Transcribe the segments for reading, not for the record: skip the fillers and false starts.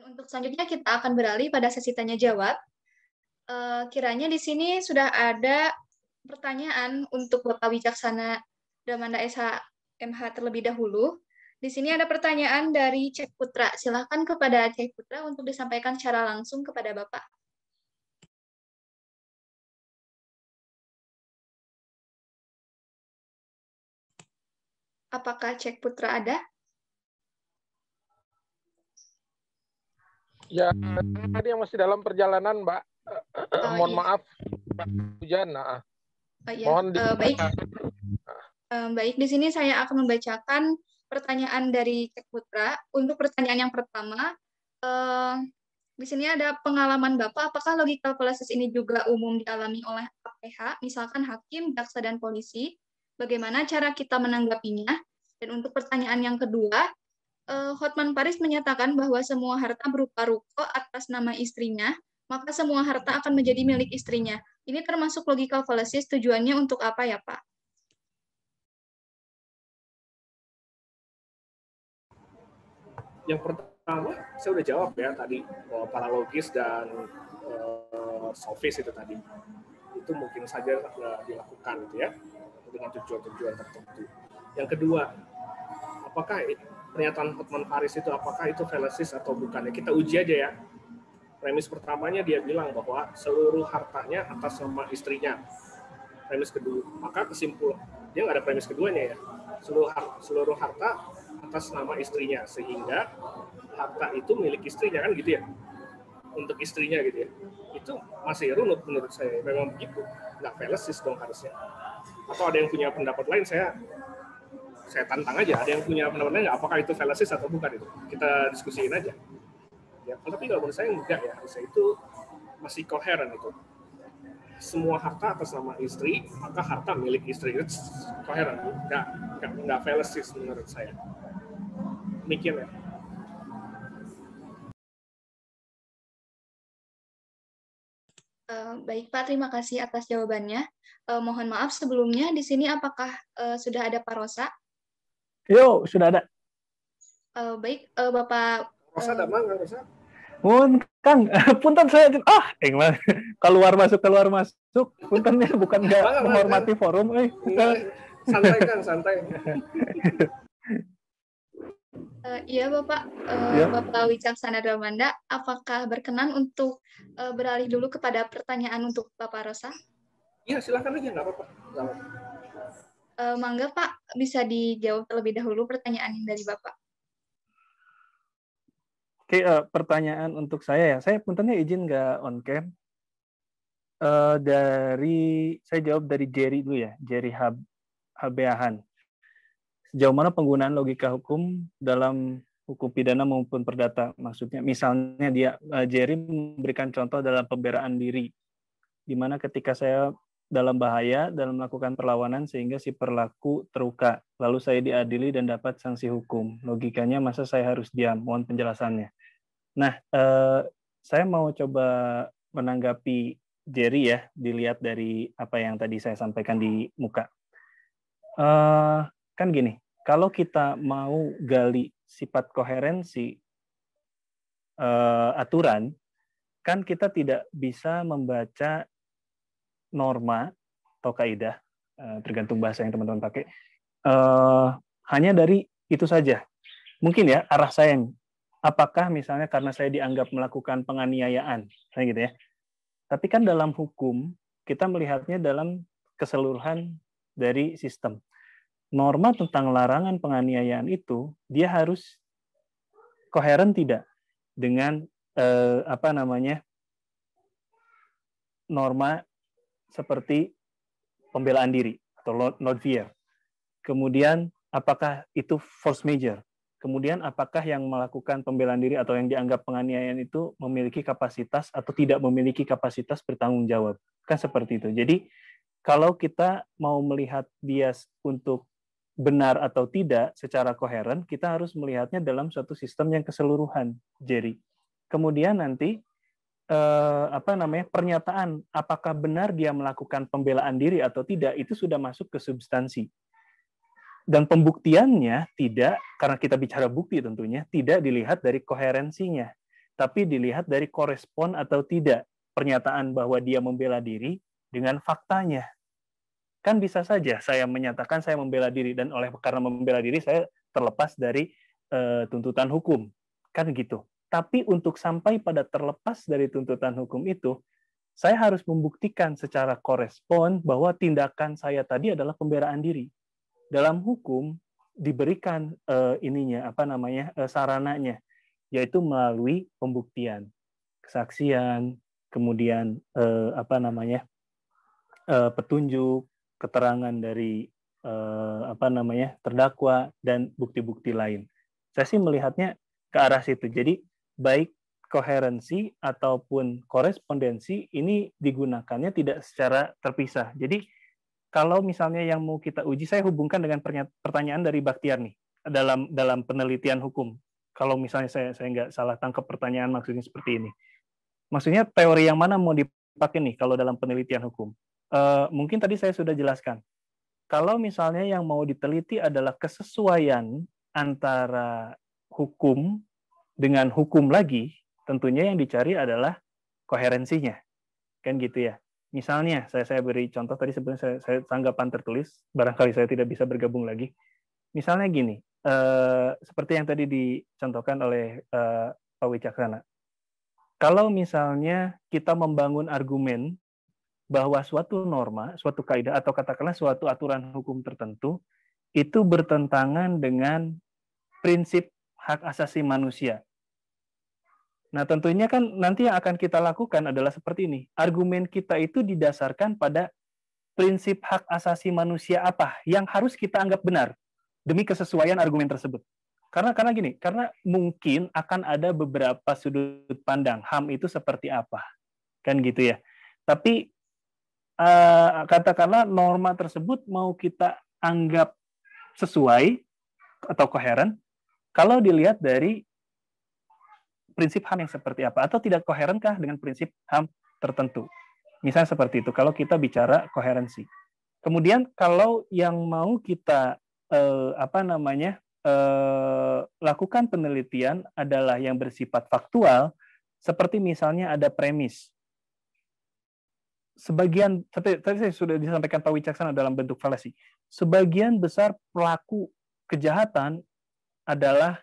Untuk selanjutnya kita akan beralih pada sesi tanya jawab. Kiranya di sini sudah ada pertanyaan untuk Bapak Wicaksana Damanda SHMH terlebih dahulu. Di sini ada pertanyaan dari Cek Putra. Silakan kepada Cek Putra untuk disampaikan secara langsung kepada Bapak. Apakah Cek Putra ada? Ya, tadi yang masih dalam perjalanan, Mbak. Mohon Iya. maaf, Mbak Hujan. Iya. Mohon Baik. Baik, di sini saya akan membacakan pertanyaan dari Cek Putra. Untuk pertanyaan yang pertama, di sini ada pengalaman Bapak, apakah logical fallacies ini juga umum dialami oleh APH, misalkan hakim, jaksa, dan polisi? Bagaimana cara kita menanggapinya? Dan untuk pertanyaan yang kedua, Hotman Paris menyatakan bahwa semua harta berupa ruko atas nama istrinya, maka semua harta akan menjadi milik istrinya. Ini termasuk logical fallacies, tujuannya untuk apa ya, Pak? Yang pertama, saya udah jawab ya tadi, bahwa paralogis dan sofis itu tadi. Itu mungkin saja dilakukan gitu ya, dengan tujuan-tujuan tertentu. Yang kedua, apakah pernyataan Hotman Paris itu apakah itu fallacies atau bukan? Kita uji aja ya. Premis pertamanya dia bilang bahwa seluruh hartanya atas nama istrinya. Premis kedua, maka kesimpulan dia nggak ada premis keduanya ya. Seluruh harta atas nama istrinya, sehingga harta itu milik istrinya, kan gitu ya, untuk istrinya gitu ya. Itu masih runut menurut saya, memang begitu, nggak fallacies dong harusnya. Atau ada yang punya pendapat lain, saya tantang aja, ada yang punya pendapat lain nggak, apakah itu fallacies atau bukan, itu kita diskusiin aja ya. Tapi kalau menurut saya enggak ya, harusnya itu masih koheren itu. Semua harta atas nama istri, maka harta milik istri, itu koheren, nggak fallacies menurut saya. Demikian ya. Baik Pak, terima kasih atas jawabannya. Mohon maaf sebelumnya, di sini apakah sudah ada Pak Rosa? Yo, sudah ada. Baik, Bapak. Rosa ada Bang, Rosa? Kang, punten saya keluar masuk. Puntennya bukan nggak menghormati forum, Santai Kang, santai. Iya Bapak, Bapak Wicaksana Damanda, apakah berkenan untuk beralih dulu kepada pertanyaan untuk Bapak Rosa? Iya, silakan aja, nggak apa-apa. Mangga Pak, bisa dijawab terlebih dahulu pertanyaan dari Bapak. Oke, pertanyaan untuk saya ya. Saya puntennya izin nggak on cam. Saya jawab dari Jerry dulu ya, Jerry Habeahan. Sejauh mana penggunaan logika hukum dalam hukum pidana maupun perdata? Maksudnya, misalnya Jerry memberikan contoh dalam pembelaan diri, di mana ketika saya dalam bahaya dalam melakukan perlawanan sehingga si pelaku terluka, lalu saya diadili dan dapat sanksi hukum. Logikanya masa saya harus diam? Mohon penjelasannya. Nah, saya mau coba menanggapi Jerry ya, dilihat dari apa yang tadi saya sampaikan di muka. Kan gini, kalau kita mau gali sifat koherensi aturan, kan kita tidak bisa membaca norma atau kaidah, tergantung bahasa yang teman-teman pakai, hanya dari itu saja. Mungkin ya arah saya, apakah misalnya karena saya dianggap melakukan penganiayaan, kayak gitu ya. Tapi kan dalam hukum kita melihatnya dalam keseluruhan dari sistem. Norma tentang larangan penganiayaan itu dia harus koheren tidak dengan norma seperti pembelaan diri atau non fear. Kemudian apakah itu force major? Kemudian apakah yang melakukan pembelaan diri atau yang dianggap penganiayaan itu memiliki kapasitas atau tidak memiliki kapasitas bertanggung jawab? Kan seperti itu. Jadi kalau kita mau melihat dia untuk benar atau tidak secara koheren, kita harus melihatnya dalam suatu sistem yang keseluruhan, Jerry. Kemudian nanti pernyataan apakah benar dia melakukan pembelaan diri atau tidak itu sudah masuk ke substansi. Dan pembuktiannya tidak, karena kita bicara bukti tentunya, tidak dilihat dari koherensinya. tapi dilihat dari korespon atau tidak pernyataan bahwa dia membela diri dengan faktanya. Kan bisa saja saya menyatakan saya membela diri, dan karena membela diri saya terlepas dari tuntutan hukum. Kan gitu. Tapi untuk sampai pada terlepas dari tuntutan hukum itu, saya harus membuktikan secara korespon bahwa tindakan saya tadi adalah pembelaan diri. Dalam hukum diberikan sarananya, yaitu melalui pembuktian, kesaksian, kemudian petunjuk, keterangan dari terdakwa, dan bukti-bukti lain. Saya sih melihatnya ke arah situ. Jadi baik koherensi ataupun korespondensi ini digunakannya tidak secara terpisah. Jadi kalau misalnya yang mau kita uji, saya hubungkan dengan pertanyaan dari Baktiar nih dalam penelitian hukum. Kalau misalnya saya nggak salah tangkap pertanyaan maksudnya seperti ini. Maksudnya teori yang mana mau dipakai nih kalau dalam penelitian hukum? Mungkin tadi saya sudah jelaskan. Kalau misalnya yang mau diteliti adalah kesesuaian antara hukum dengan hukum lagi, tentunya yang dicari adalah koherensinya. Kan gitu ya. Misalnya, saya beri contoh tadi sebenarnya saya tanggapan tertulis, barangkali saya tidak bisa bergabung lagi. Misalnya gini, seperti yang tadi dicontohkan oleh Pak Wicaksana. Kalau misalnya kita membangun argumen bahwa suatu norma, suatu kaidah, atau katakanlah suatu aturan hukum tertentu, itu bertentangan dengan prinsip hak asasi manusia. Nah, tentunya kan nanti yang akan kita lakukan adalah seperti ini. Argumen kita itu didasarkan pada prinsip hak asasi manusia apa yang harus kita anggap benar demi kesesuaian argumen tersebut. Karena gini, karena mungkin akan ada beberapa sudut pandang HAM itu seperti apa. Kan gitu ya. Tapi katakanlah norma tersebut mau kita anggap sesuai atau koheren kalau dilihat dari prinsip HAM yang seperti apa, atau tidak koherenkah dengan prinsip HAM tertentu. Misalnya seperti itu, kalau kita bicara koherensi. Kemudian kalau yang mau kita lakukan penelitian adalah yang bersifat faktual, seperti misalnya ada premis. Sebagian, tadi saya sudah disampaikan Pak Wicaksana dalam bentuk falasi, sebagian besar pelaku kejahatan adalah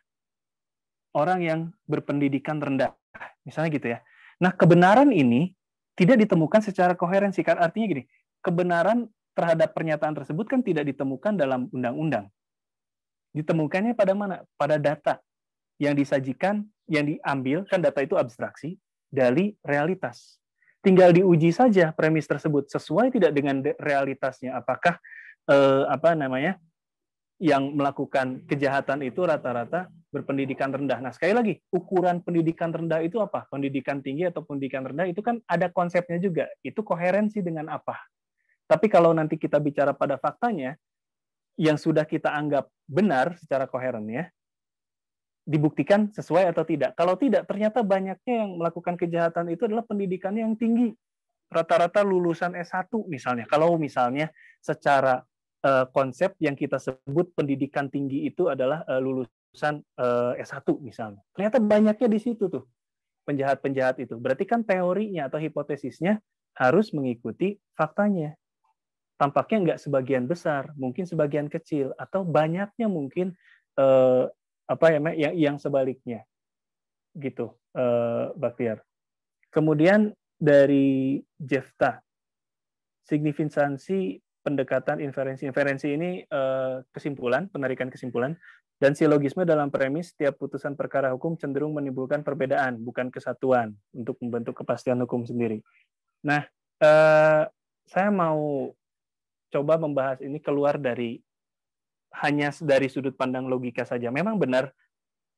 orang yang berpendidikan rendah, misalnya gitu ya. Nah, kebenaran ini tidak ditemukan secara koherensi, kan artinya gini, kebenaran terhadap pernyataan tersebut kan tidak ditemukan dalam undang-undang. Ditemukannya pada mana? Pada data yang disajikan, yang diambil, kan data itu abstraksi, dari realitas. Tinggal diuji saja premis tersebut sesuai tidak dengan realitasnya. Apakah yang melakukan kejahatan itu rata-rata berpendidikan rendah. Nah, sekali lagi, ukuran pendidikan rendah itu apa? Pendidikan tinggi atau pendidikan rendah itu kan ada konsepnya juga. Itu koherensi dengan apa? Tapi kalau nanti kita bicara pada faktanya, yang sudah kita anggap benar secara koherennya, dibuktikan sesuai atau tidak. Kalau tidak, ternyata banyaknya yang melakukan kejahatan itu adalah pendidikannya yang tinggi. Rata-rata lulusan S1 misalnya. Kalau misalnya secara konsep yang kita sebut pendidikan tinggi itu adalah lulusan S1 misalnya. Ternyata banyaknya di situ tuh, penjahat-penjahat itu. Berarti kan teorinya atau hipotesisnya harus mengikuti faktanya. Tampaknya nggak sebagian besar, mungkin sebagian kecil, atau banyaknya mungkin yang sebaliknya. Gitu, Baktiar. Kemudian dari Jefta, signifikansi pendekatan inferensi. Inferensi ini kesimpulan, penarikan kesimpulan, dan silogisme dalam premis setiap putusan perkara hukum cenderung menimbulkan perbedaan, bukan kesatuan, untuk membentuk kepastian hukum sendiri. Nah, saya mau coba membahas ini keluar hanya dari sudut pandang logika saja. Memang benar,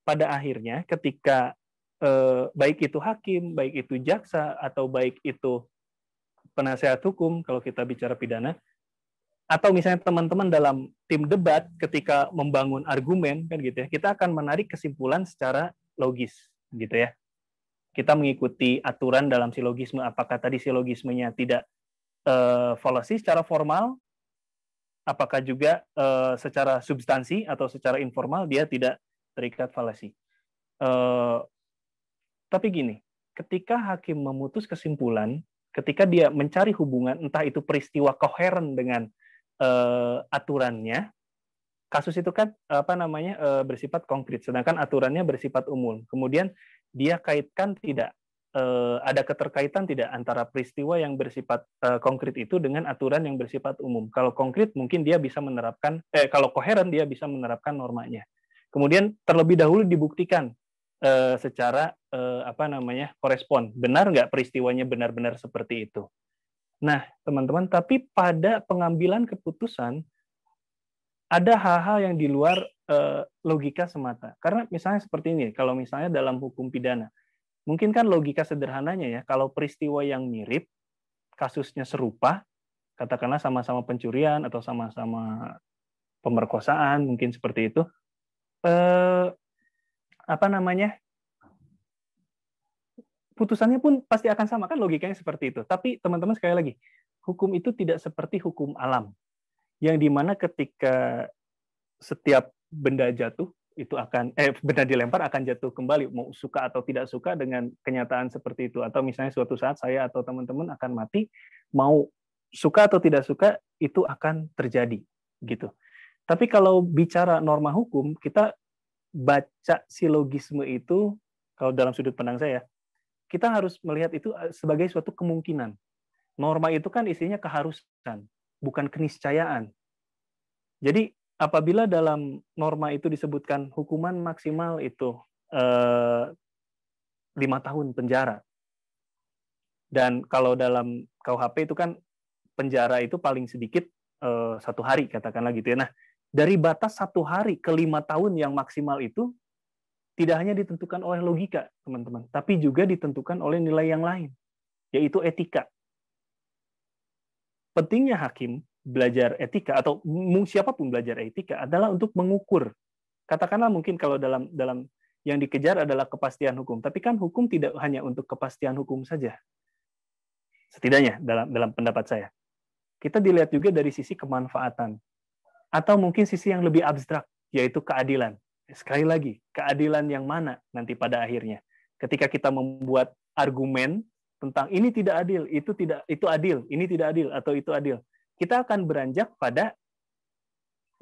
pada akhirnya ketika baik itu hakim, baik itu jaksa, atau baik itu penasehat hukum, kalau kita bicara pidana, atau misalnya teman-teman dalam tim debat ketika membangun argumen kan gitu ya, kita akan menarik kesimpulan secara logis gitu ya. Kita mengikuti aturan dalam silogisme, apakah tadi silogismenya tidak fallacy secara formal, apakah juga secara substansi atau secara informal dia tidak terikat fallacy. Tapi gini, ketika hakim memutus kesimpulan, ketika dia mencari hubungan, entah itu peristiwa koheren dengan aturannya, kasus itu kan bersifat konkret, sedangkan aturannya bersifat umum. Kemudian dia kaitkan tidak ada keterkaitan tidak antara peristiwa yang bersifat konkret itu dengan aturan yang bersifat umum. Kalau konkret mungkin dia bisa menerapkan, kalau koheren dia bisa menerapkan normanya. Kemudian terlebih dahulu dibuktikan secara korespon. Benar nggak peristiwanya benar-benar seperti itu? Nah, teman-teman, tapi pada pengambilan keputusan ada hal-hal yang di luar logika semata. Karena misalnya seperti ini, kalau misalnya dalam hukum pidana, mungkin kan logika sederhananya ya, kalau peristiwa yang mirip, kasusnya serupa, katakanlah sama-sama pencurian atau sama-sama pemerkosaan, mungkin seperti itu, putusannya pun pasti akan sama, kan logikanya seperti itu. Tapi teman-teman sekali lagi, hukum itu tidak seperti hukum alam, yang dimana ketika setiap benda jatuh, itu benda dilempar akan jatuh kembali, mau suka atau tidak suka dengan kenyataan seperti itu. Atau misalnya suatu saat saya atau teman-teman akan mati, mau suka atau tidak suka, itu akan terjadi. Gitu. Tapi kalau bicara norma hukum, kita baca silogisme itu, kalau dalam sudut pandang saya, kita harus melihat itu sebagai suatu kemungkinan. Norma itu kan isinya keharusan, bukan keniscayaan. Jadi apabila dalam norma itu disebutkan hukuman maksimal itu 5 tahun penjara, dan kalau dalam KUHP itu kan penjara itu paling sedikit 1 hari, katakanlah gitu ya. Nah, dari batas 1 hari ke 5 tahun yang maksimal itu tidak hanya ditentukan oleh logika, teman-teman, tapi juga ditentukan oleh nilai yang lain, yaitu etika. Pentingnya hakim belajar etika, atau siapapun belajar etika, adalah untuk mengukur. Katakanlah mungkin kalau dalam yang dikejar adalah kepastian hukum, tapi kan hukum tidak hanya untuk kepastian hukum saja. Setidaknya dalam pendapat saya. Kita dilihat juga dari sisi kemanfaatan, atau mungkin sisi yang lebih abstrak, yaitu keadilan. Sekali lagi, keadilan yang mana nanti pada akhirnya? Ketika kita membuat argumen tentang ini tidak adil, itu adil, ini tidak adil, atau itu adil, kita akan beranjak pada,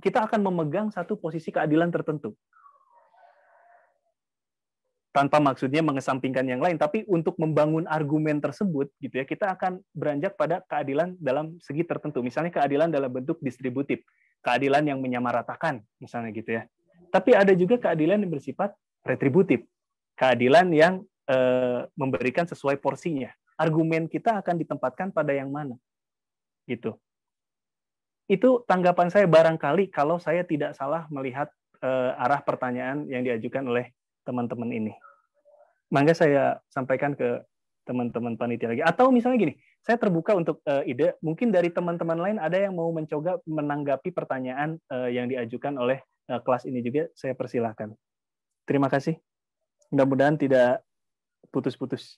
kita akan memegang satu posisi keadilan tertentu. Tanpa maksudnya mengesampingkan yang lain, tapi untuk membangun argumen tersebut, gitu ya, kita akan beranjak pada keadilan dalam segi tertentu. Misalnya keadilan dalam bentuk distributif, keadilan yang menyamaratakan, misalnya gitu ya. Tapi ada juga keadilan yang bersifat retributif, keadilan yang memberikan sesuai porsinya. Argumen kita akan ditempatkan pada yang mana, gitu. Itu tanggapan saya barangkali kalau saya tidak salah melihat arah pertanyaan yang diajukan oleh teman-teman ini. Mangga saya sampaikan ke teman-teman panitia lagi. Atau misalnya gini, saya terbuka untuk ide, mungkin dari teman-teman lain ada yang mau mencoba menanggapi pertanyaan yang diajukan oleh kelas ini juga, saya persilahkan. Terima kasih. Mudah-mudahan tidak putus-putus.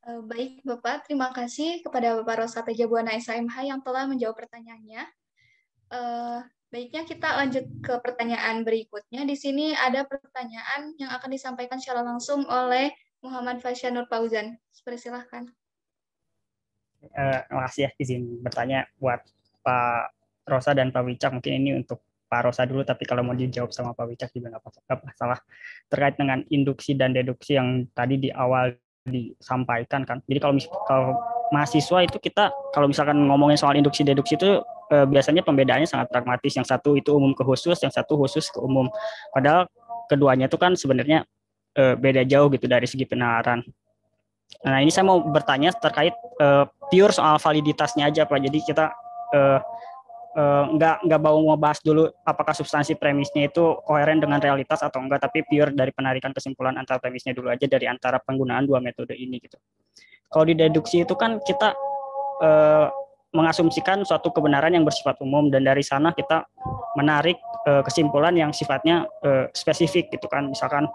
Baik, Bapak. Terima kasih kepada Bapak Rosa Tejabuana SHMH yang telah menjawab pertanyaannya. Baiknya kita lanjut ke pertanyaan berikutnya. Di sini ada pertanyaan yang akan disampaikan secara langsung oleh Muhammad Fasya Nur Fauzan. Persilahkan. Terima kasih ya, izin bertanya buat Pak Rosa dan Pak Wicak. Mungkin ini untuk Pak Rosa dulu, tapi kalau mau dijawab sama Pak Wicak juga nggak masalah. Terkait dengan induksi dan deduksi yang tadi di awal disampaikan kan. Jadi kalau mahasiswa itu kita kalau misalkan ngomongin soal induksi deduksi itu biasanya pembedaannya sangat pragmatis. Yang satu itu umum ke khusus, yang satu khusus ke umum. Padahal keduanya itu kan sebenarnya beda jauh gitu dari segi penalaran. Nah, ini saya mau bertanya terkait pure soal validitasnya aja Pak. Jadi kita nggak mau bahas dulu apakah substansi premisnya itu koheren dengan realitas atau enggak, tapi pure dari penarikan kesimpulan antara premisnya dulu aja dari antara penggunaan dua metode ini gitu. Kalau di deduksi itu kan kita mengasumsikan suatu kebenaran yang bersifat umum, dan dari sana kita menarik kesimpulan yang sifatnya spesifik gitu kan. Misalkan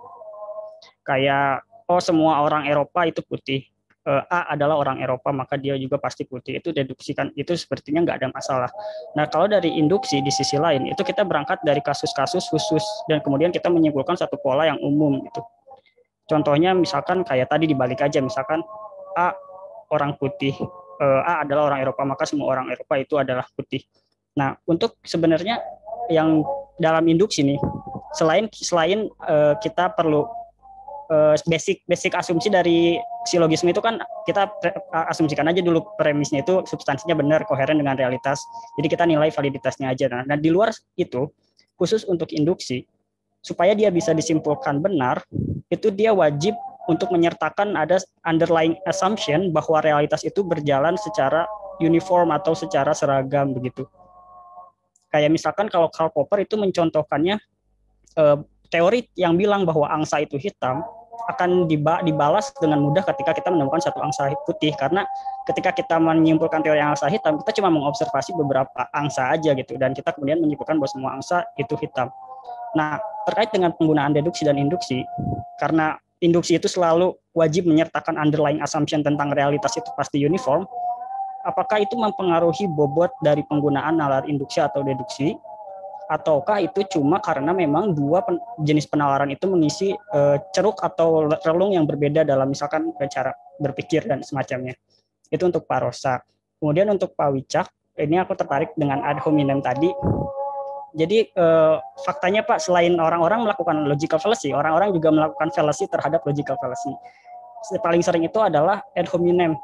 kayak semua orang Eropa itu putih, A adalah orang Eropa maka dia juga pasti putih, itu deduksikan, itu sepertinya nggak ada masalah. Nah kalau dari induksi di sisi lain itu kita berangkat dari kasus-kasus khusus dan kemudian kita menyimpulkan satu pola yang umum gitu. Contohnya misalkan kayak tadi dibalik aja, misalkan A orang putih, A adalah orang Eropa, maka semua orang Eropa itu adalah putih. Nah, untuk sebenarnya yang dalam induksi nih, selain kita perlu basic asumsi dari silogisme itu kan kita asumsikan aja dulu premisnya itu substansinya benar, koheren dengan realitas. Jadi kita nilai validitasnya aja. Nah, di luar itu, khusus untuk induksi, supaya dia bisa disimpulkan benar, itu dia wajib untuk menyertakan ada underlying assumption bahwa realitas itu berjalan secara uniform atau secara seragam begitu. Kayak misalkan kalau Karl Popper itu mencontohkannya teori yang bilang bahwa angsa itu hitam akan dibalas dengan mudah ketika kita menemukan satu angsa putih, karena ketika kita menyimpulkan teori angsa hitam, kita cuma mengobservasi beberapa angsa aja gitu, dan kita kemudian menyimpulkan bahwa semua angsa itu hitam. Nah, terkait dengan penggunaan deduksi dan induksi, karena induksi itu selalu wajib menyertakan underlying assumption tentang realitas itu pasti uniform, apakah itu mempengaruhi bobot dari penggunaan nalar induksi atau deduksi, ataukah itu cuma karena memang dua jenis penalaran itu mengisi ceruk atau relung yang berbeda dalam misalkan cara berpikir dan semacamnya. Itu untuk Pak Rosa. Kemudian untuk Pak Wicak, ini aku tertarik dengan ad hominem tadi. Jadi faktanya Pak, selain orang-orang melakukan logical fallacy, orang-orang juga melakukan fallacy terhadap logical fallacy. Paling sering itu adalah ad hominem.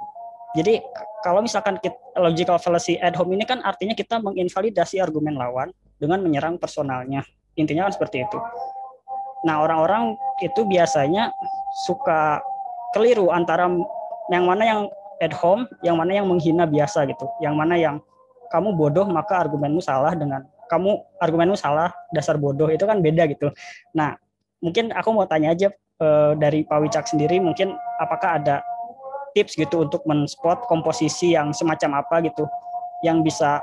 Jadi kalau misalkan logical fallacy ad hominem kan artinya kita menginvalidasi argumen lawan dengan menyerang personalnya. Intinya kan seperti itu. Nah, orang-orang itu biasanya suka keliru antara yang mana yang ad hom, yang mana yang menghina biasa gitu. Yang mana yang kamu bodoh maka argumenmu salah dengan argumenmu salah dasar bodoh, itu kan beda gitu. Nah, mungkin aku mau tanya aja dari Pak Wicak sendiri, mungkin apakah ada tips gitu untuk men-spot komposisi yang semacam apa gitu yang bisa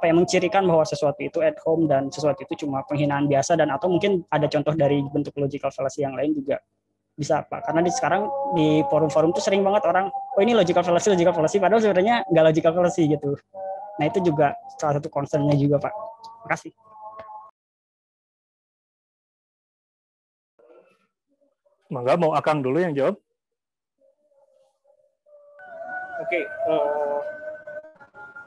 mencirikan bahwa sesuatu itu ad hom dan sesuatu itu cuma penghinaan biasa, dan atau mungkin ada contoh dari bentuk logical fallacy yang lain juga bisa Pak, karena sekarang di forum-forum tuh sering banget orang, oh ini logical fallacy, padahal sebenarnya nggak logical fallacy gitu. Nah, itu juga salah satu concern-nya juga Pak. Terima kasih. Mangga, mau Akang dulu yang jawab. Oke,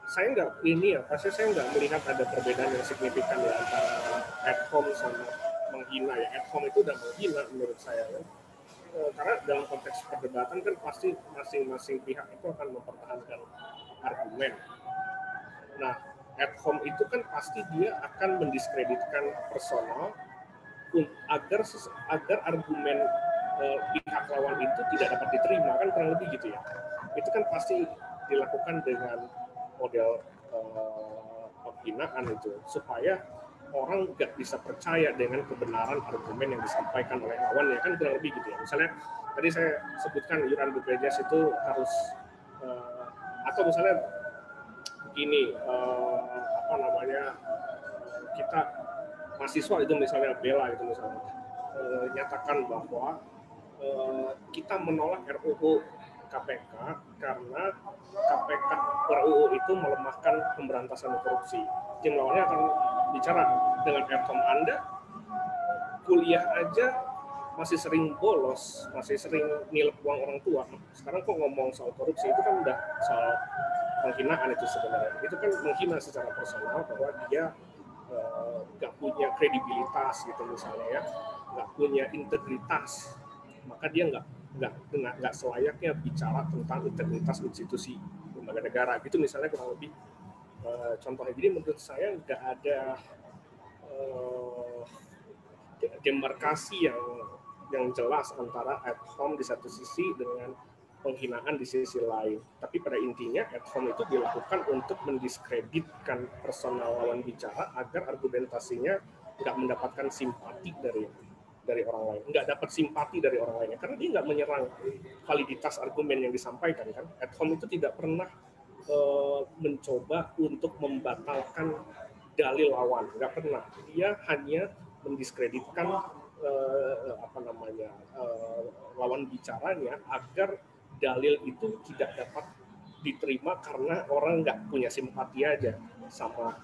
saya nggak melihat ada perbedaan yang signifikan ya antara ad hom sama menghina ya. Ad hom itu udah menghina menurut saya ya. Karena dalam konteks perdebatan kan pasti masing-masing pihak itu akan mempertahankan argumen. Nah, ad hom itu kan pasti dia akan mendiskreditkan personal agar argumen pihak lawan itu tidak dapat diterima, kan kurang lebih gitu ya. Itu kan pasti dilakukan dengan model penghinaan itu, supaya orang nggak bisa percaya dengan kebenaran argumen yang disampaikan oleh lawan, ya kan kurang lebih gitu ya. Misalnya tadi saya sebutkan iuran BPJS itu harus atau misalnya begini, kita mahasiswa itu misalnya bela itu misalnya nyatakan bahwa kita menolak RUU KPK karena RUU itu melemahkan pemberantasan korupsi. Tim lawannya akan bicara, dengan ad hom Anda kuliah aja masih sering bolos, masih sering nilep uang orang tua. Sekarang kok ngomong soal korupsi, itu kan udah soal penghinaan itu sebenarnya. Itu kan menghina secara personal bahwa dia nggak punya kredibilitas gitu misalnya ya, nggak punya integritas, maka dia nggak selayaknya bicara tentang integritas institusi lembaga negara gitu misalnya, kurang lebih contohnya. Jadi menurut saya nggak ada demarkasi yang jelas antara ad hom di satu sisi dengan penghinaan di sisi lain. Tapi pada intinya ad hom itu dilakukan untuk mendiskreditkan personal lawan bicara agar argumentasinya nggak mendapatkan simpati dari orang lain, nggak dapat simpati dari orang lainnya, karena dia nggak menyerang validitas argumen yang disampaikan kan. Ad hom itu tidak pernah mencoba untuk membatalkan dalil lawan, nggak pernah. Dia hanya mendiskreditkan lawan bicaranya agar dalil itu tidak dapat diterima karena orang nggak punya simpati aja sama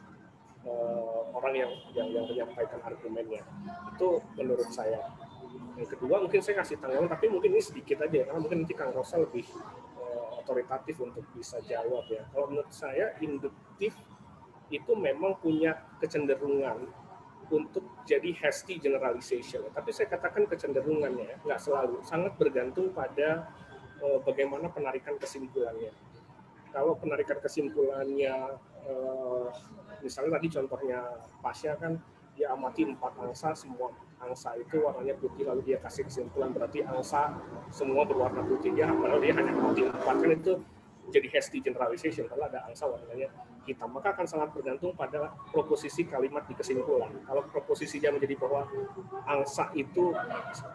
orang yang menyampaikan argumennya. Itu menurut saya. Yang kedua mungkin saya kasih tanggapan, tapi mungkin ini sedikit aja karena mungkin nanti Kang Rosa lebih otoritatif untuk bisa jawab ya. Kalau menurut saya induktif itu memang punya kecenderungan untuk jadi hasty generalization. Tapi saya katakan kecenderungannya, nggak selalu, sangat bergantung pada bagaimana penarikan kesimpulannya. Kalau penarikan kesimpulannya, misalnya tadi contohnya Pasya kan, dia amati 4 angsa, semua angsa itu warnanya putih, lalu dia kasih kesimpulan berarti angsa semua berwarna putih. Padahal dia hanya amati 4, kan itu jadi hasty generalization, kalau ada angsa warnanya hitam. Maka akan sangat bergantung pada proposisi kalimat di kesimpulan. Kalau proposisinya menjadi bahwa angsa itu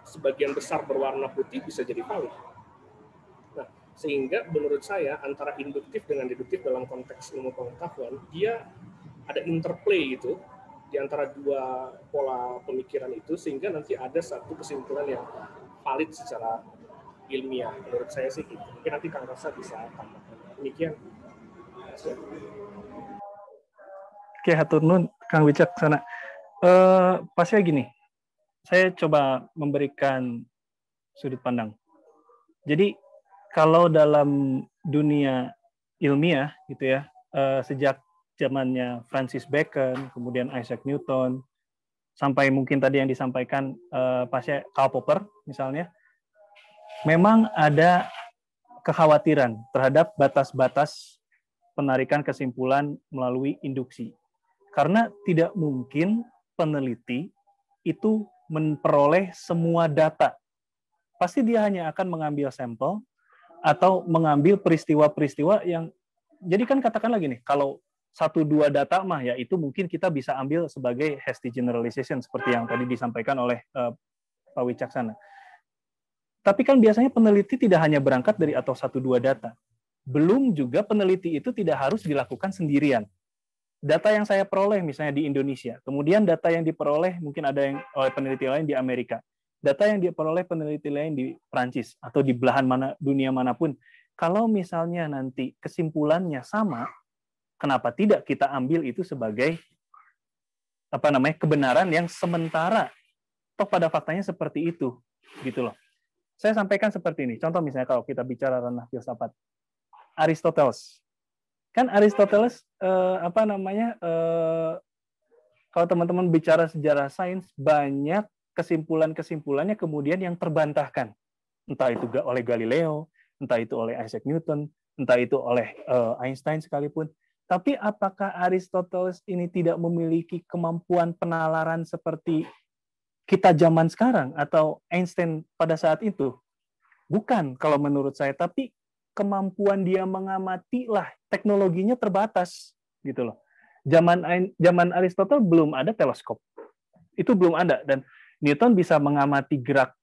sebagian besar berwarna putih, bisa jadi valid. Nah, sehingga menurut saya antara induktif dengan deduktif dalam konteks ilmu pengetahuan, dia ada interplay gitu di antara dua pola pemikiran itu, sehingga nanti ada satu kesimpulan yang valid secara ilmiah. Menurut saya sih gitu. Mungkin nanti Kang Rosa bisa tambahkan. Demikian. Oke, hatur nuhun Kang Wicaksana. Pasnya gini, saya coba memberikan sudut pandang. Jadi kalau dalam dunia ilmiah gitu ya, sejak zamannya Francis Bacon, kemudian Isaac Newton, sampai mungkin tadi yang disampaikan Pasnya Karl Popper misalnya, memang ada kekhawatiran terhadap batas-batas penarikan kesimpulan melalui induksi. Karena tidak mungkin peneliti itu memperoleh semua data. Pasti dia hanya akan mengambil sampel atau mengambil peristiwa-peristiwa yang, jadi kan katakan lagi nih, kalau 1-2 data mah ya itu mungkin kita bisa ambil sebagai hasty generalization seperti yang tadi disampaikan oleh Pak Wicaksana. Tapi kan biasanya peneliti tidak hanya berangkat dari atau 1-2 data. Belum juga peneliti itu tidak harus dilakukan sendirian. Data yang saya peroleh misalnya di Indonesia, kemudian data yang diperoleh mungkin ada yang oleh peneliti lain di Amerika, data yang diperoleh peneliti lain di Prancis atau di belahan mana dunia manapun. Kalau misalnya nanti kesimpulannya sama, kenapa tidak kita ambil itu sebagai kebenaran yang sementara? Toh pada faktanya seperti itu, gitu loh. Saya sampaikan seperti ini. Contoh misalnya kalau kita bicara ranah filsafat, Aristoteles. Kan Aristoteles kalau teman-teman bicara sejarah sains, banyak kesimpulan-kesimpulannya kemudian yang terbantahkan. Entah itu oleh Galileo, entah itu oleh Isaac Newton, entah itu oleh Einstein sekalipun. Tapi apakah Aristoteles ini tidak memiliki kemampuan penalaran seperti kita zaman sekarang atau Einstein pada saat itu? Bukan kalau menurut saya, tapi kemampuan dia mengamati lah, teknologinya terbatas gitu loh. Zaman Aristoteles belum ada teleskop. Itu belum ada, dan Newton bisa mengamati gerak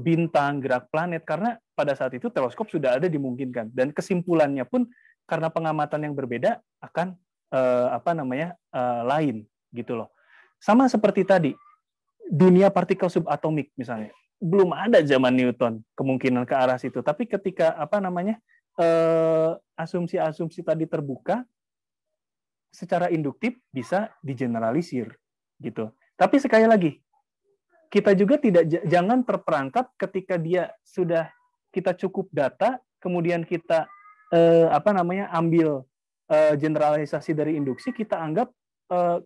bintang, gerak planet karena pada saat itu teleskop sudah ada dimungkinkan, dan kesimpulannya pun karena pengamatan yang berbeda akan lain gitu loh. Sama seperti tadi dunia partikel subatomik misalnya, belum ada zaman Newton kemungkinan ke arah situ, tapi ketika asumsi-asumsi tadi terbuka secara induktif bisa digeneralisir gitu. Tapi sekali lagi kita juga jangan terperangkap ketika dia sudah kita cukup data kemudian kita ambil generalisasi dari induksi, kita anggap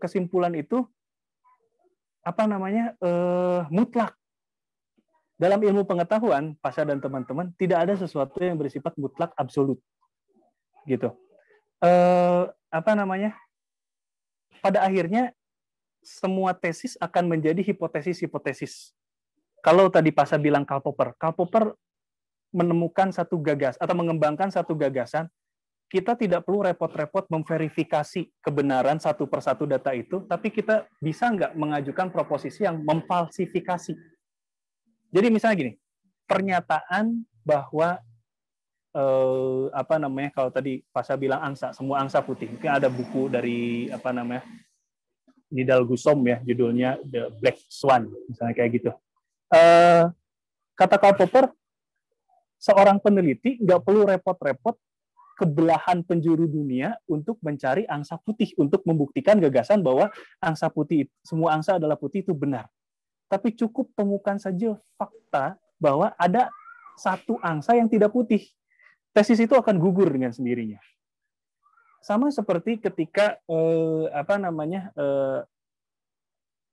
kesimpulan itu mutlak. Dalam ilmu pengetahuan, Pasha dan teman-teman, tidak ada sesuatu yang bersifat mutlak absolut. Gitu. Pada akhirnya semua tesis akan menjadi hipotesis-hipotesis. Kalau tadi Pasha bilang Karl Popper menemukan satu gagasan atau mengembangkan satu gagasan, kita tidak perlu repot-repot memverifikasi kebenaran satu persatu data itu, tapi kita bisa nggak mengajukan proposisi yang memfalsifikasi. Jadi misalnya gini, pernyataan bahwa kalau tadi Pasha bilang angsa, semua angsa putih. Mungkin ada buku dari Nidal Gusom ya, judulnya The Black Swan, misalnya kayak gitu. Kata Karl Popper, seorang peneliti nggak perlu repot-repot ke belahan penjuru dunia untuk mencari angsa putih, untuk membuktikan gagasan bahwa angsa putih, semua angsa adalah putih, itu benar. tapi cukup temukan saja fakta bahwa ada satu angsa yang tidak putih. Tesis itu akan gugur dengan sendirinya. Sama seperti ketika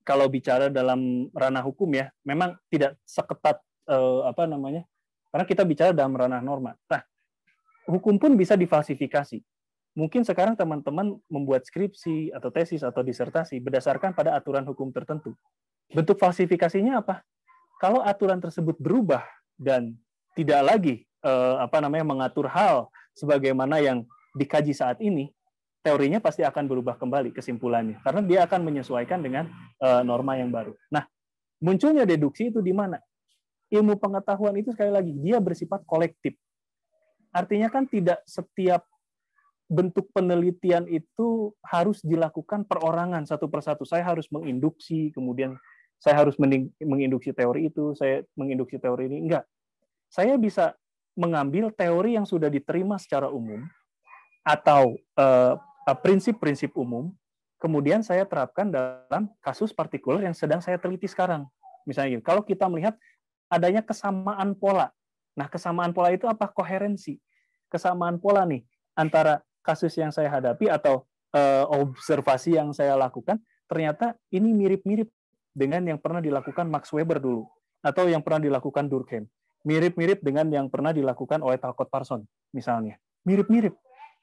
kalau bicara dalam ranah hukum ya, memang tidak seketat karena kita bicara dalam ranah norma. Nah, hukum pun bisa difalsifikasi. Mungkin sekarang teman-teman membuat skripsi atau tesis atau disertasi berdasarkan pada aturan hukum tertentu. Bentuk falsifikasinya apa? Kalau aturan tersebut berubah dan tidak lagi mengatur hal sebagaimana yang dikaji saat ini, teorinya pasti akan berubah kembali kesimpulannya karena dia akan menyesuaikan dengan norma yang baru. Nah, munculnya deduksi itu di mana? Ilmu pengetahuan itu sekali lagi dia bersifat kolektif. Artinya kan tidak setiap bentuk penelitian itu harus dilakukan perorangan satu persatu. Saya harus menginduksi, kemudian saya harus menginduksi teori itu, saya menginduksi teori ini. Enggak. Saya bisa mengambil teori yang sudah diterima secara umum atau prinsip-prinsip umum, kemudian saya terapkan dalam kasus partikular yang sedang saya teliti sekarang. Misalnya gini, kalau kita melihat adanya kesamaan pola. Nah, kesamaan pola itu apa? Koherensi. Kesamaan pola nih antara kasus yang saya hadapi atau observasi yang saya lakukan, ternyata ini mirip-mirip dengan yang pernah dilakukan Max Weber dulu, atau yang pernah dilakukan Durkheim. Mirip-mirip dengan yang pernah dilakukan oleh Talcott Parsons, misalnya. Mirip-mirip.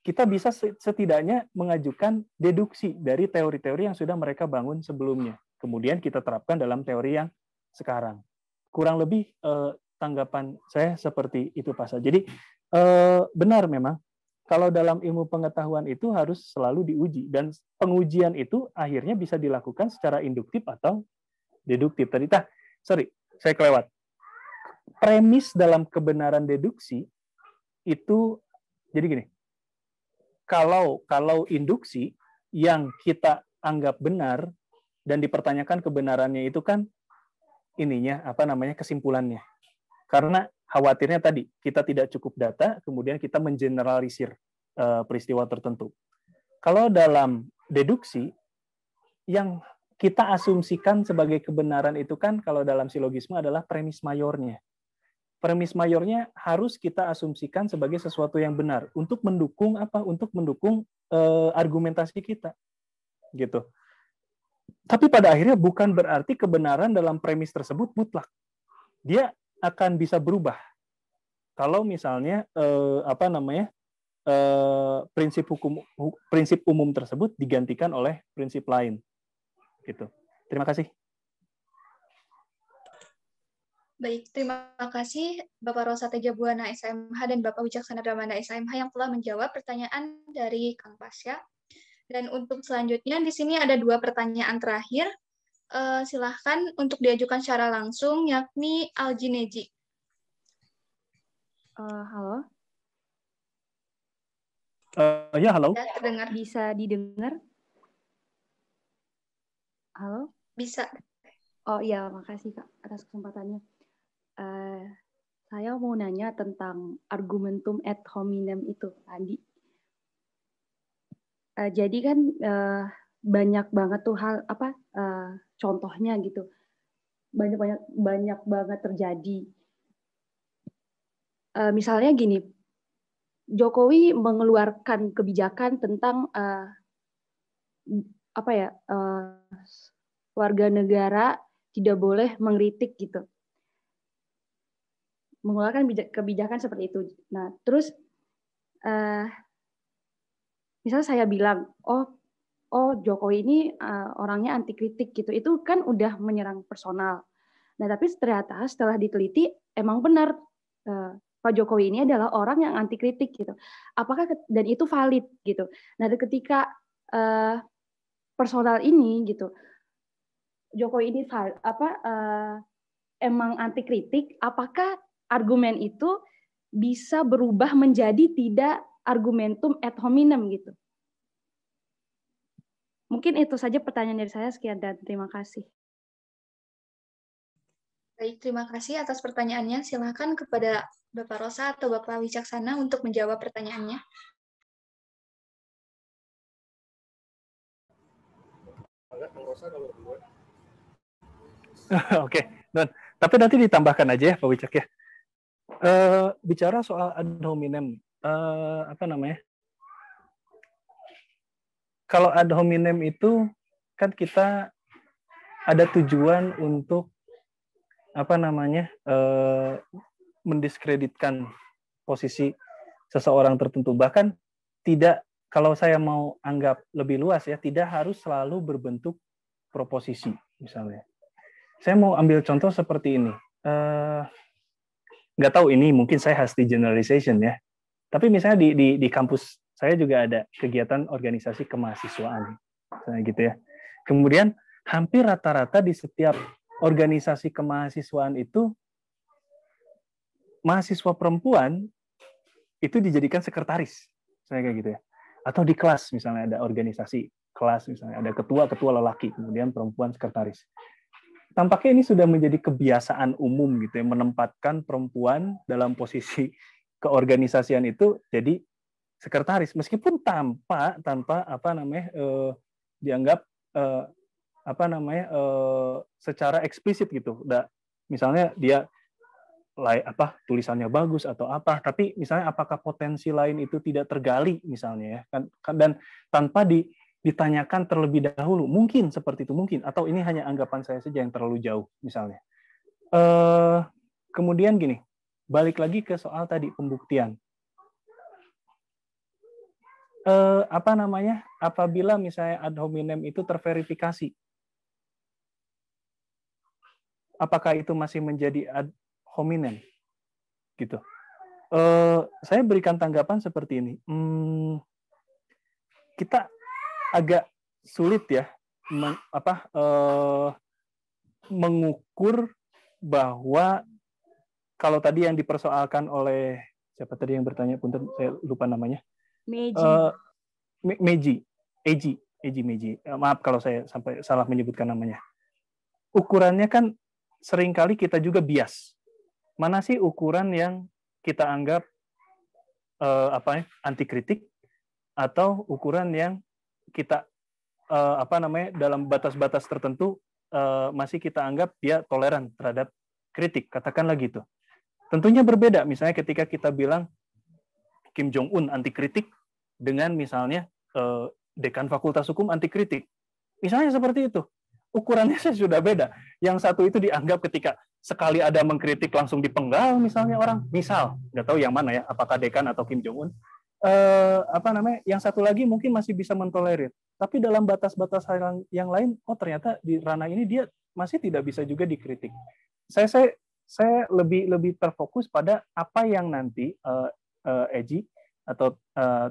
Kita bisa setidaknya mengajukan deduksi dari teori-teori yang sudah mereka bangun sebelumnya. Kemudian kita terapkan dalam teori yang sekarang. Kurang lebih tanggapan saya seperti itu, Pak. Jadi benar memang kalau dalam ilmu pengetahuan itu harus selalu diuji dan pengujian itu akhirnya bisa dilakukan secara induktif atau deduktif. Tadi saya kelewat. Premis dalam kebenaran deduksi itu jadi gini. Kalau induksi yang kita anggap benar dan dipertanyakan kebenarannya itu kan kesimpulannya. Karena khawatirnya tadi kita tidak cukup data, kemudian kita mengeneralisir peristiwa tertentu. Kalau dalam deduksi yang kita asumsikan sebagai kebenaran itu kan kalau dalam silogisme adalah premis mayornya. Premis mayornya harus kita asumsikan sebagai sesuatu yang benar untuk mendukung apa? Untuk mendukung argumentasi kita, gitu. Tapi pada akhirnya bukan berarti kebenaran dalam premis tersebut mutlak. Dia akan bisa berubah. Kalau misalnya prinsip umum tersebut digantikan oleh prinsip lain, gitu. Terima kasih. Baik, terima kasih Bapak Rosa Teja Buana SMH dan Bapak Wicaksana Dramanda SMH yang telah menjawab pertanyaan dari Kang Pasya. Dan untuk selanjutnya di sini ada 2 pertanyaan terakhir. Silahkan untuk diajukan secara langsung, yakni Aljineji. Halo. Ya, halo. Ya, terdengar. Bisa didengar? Halo? Bisa. Oh iya, makasih Kak atas kesempatannya. Saya mau nanya tentang argumentum ad hominem itu tadi. Jadi kan banyak banget tuh contohnya gitu. Banyak banget terjadi. Misalnya gini, Jokowi mengeluarkan kebijakan tentang warga negara tidak boleh mengkritik gitu. Mengeluarkan kebijakan seperti itu. Nah, terus misalnya saya bilang, oh Jokowi ini orangnya anti kritik gitu. Itu kan udah menyerang personal. Nah, tapi ternyata setelah diteliti emang benar Pak Jokowi ini adalah orang yang anti kritik gitu. Apakah dan itu valid gitu. Nah, ketika personal ini gitu, Jokowi ini emang anti kritik, apakah argumen itu bisa berubah menjadi tidak argumentum ad hominem gitu. Mungkin itu saja pertanyaan dari saya. Sekian dan terima kasih. Baik, terima kasih atas pertanyaannya. Silakan kepada Bapak Rosa atau Bapak Wicaksana untuk menjawab pertanyaannya. Oke, Don. Tapi nanti ditambahkan aja ya Pak Wicak ya. Bicara soal ad hominem, apa namanya? Kalau ad hominem itu kan kita ada tujuan untuk apa namanya mendiskreditkan posisi seseorang tertentu. Bahkan tidak, kalau saya mau anggap lebih luas ya, tidak harus selalu berbentuk proposisi misalnya. Saya mau ambil contoh seperti ini. Nggak tahu ini mungkin saya hasty generalization ya. Tapi misalnya di kampus saya juga ada kegiatan organisasi kemahasiswaan, misalnya gitu ya. Kemudian hampir rata-rata di setiap organisasi kemahasiswaan itu mahasiswa perempuan itu dijadikan sekretaris, misalnya kayak gitu ya. Atau di kelas misalnya ada organisasi kelas, misalnya ada ketua lelaki, kemudian perempuan sekretaris. Tampaknya ini sudah menjadi kebiasaan umum gitu ya, menempatkan perempuan dalam posisi keorganisasian itu jadi sekretaris, meskipun tanpa apa namanya dianggap apa namanya secara eksplisit gitu. Misalnya dia tulisannya bagus atau apa, tapi misalnya apakah potensi lain itu tidak tergali misalnya ya kan, dan tanpa ditanyakan terlebih dahulu, mungkin seperti itu, mungkin, atau ini hanya anggapan saya saja yang terlalu jauh misalnya. Kemudian gini, balik lagi ke soal tadi pembuktian. Apa namanya, apabila misalnya ad hominem itu terverifikasi, apakah itu masih menjadi ad hominem gitu? Saya berikan tanggapan seperti ini. Kita agak sulit ya mengukur bahwa kalau tadi yang dipersoalkan oleh siapa tadi yang bertanya, punten saya lupa namanya. Meji. Maaf kalau saya sampai salah menyebutkan namanya. Ukurannya kan seringkali kita juga bias. Mana sih ukuran yang kita anggap anti kritik, atau ukuran yang kita dalam batas-batas tertentu masih kita anggap dia toleran terhadap kritik, katakanlah gitu. Tentunya berbeda misalnya ketika kita bilang Kim Jong-un anti kritik dengan misalnya dekan Fakultas Hukum anti kritik. Misalnya seperti itu. Ukurannya sudah beda. Yang satu itu dianggap ketika sekali ada mengkritik langsung dipenggal misalnya orang. Misal, nggak tahu yang mana ya, apakah dekan atau Kim Jong-un. Yang satu lagi mungkin masih bisa mentolerir. Tapi dalam batas-batas yang lain, ternyata di ranah ini dia masih tidak bisa juga dikritik. Saya lebih terfokus pada apa yang nanti Eji atau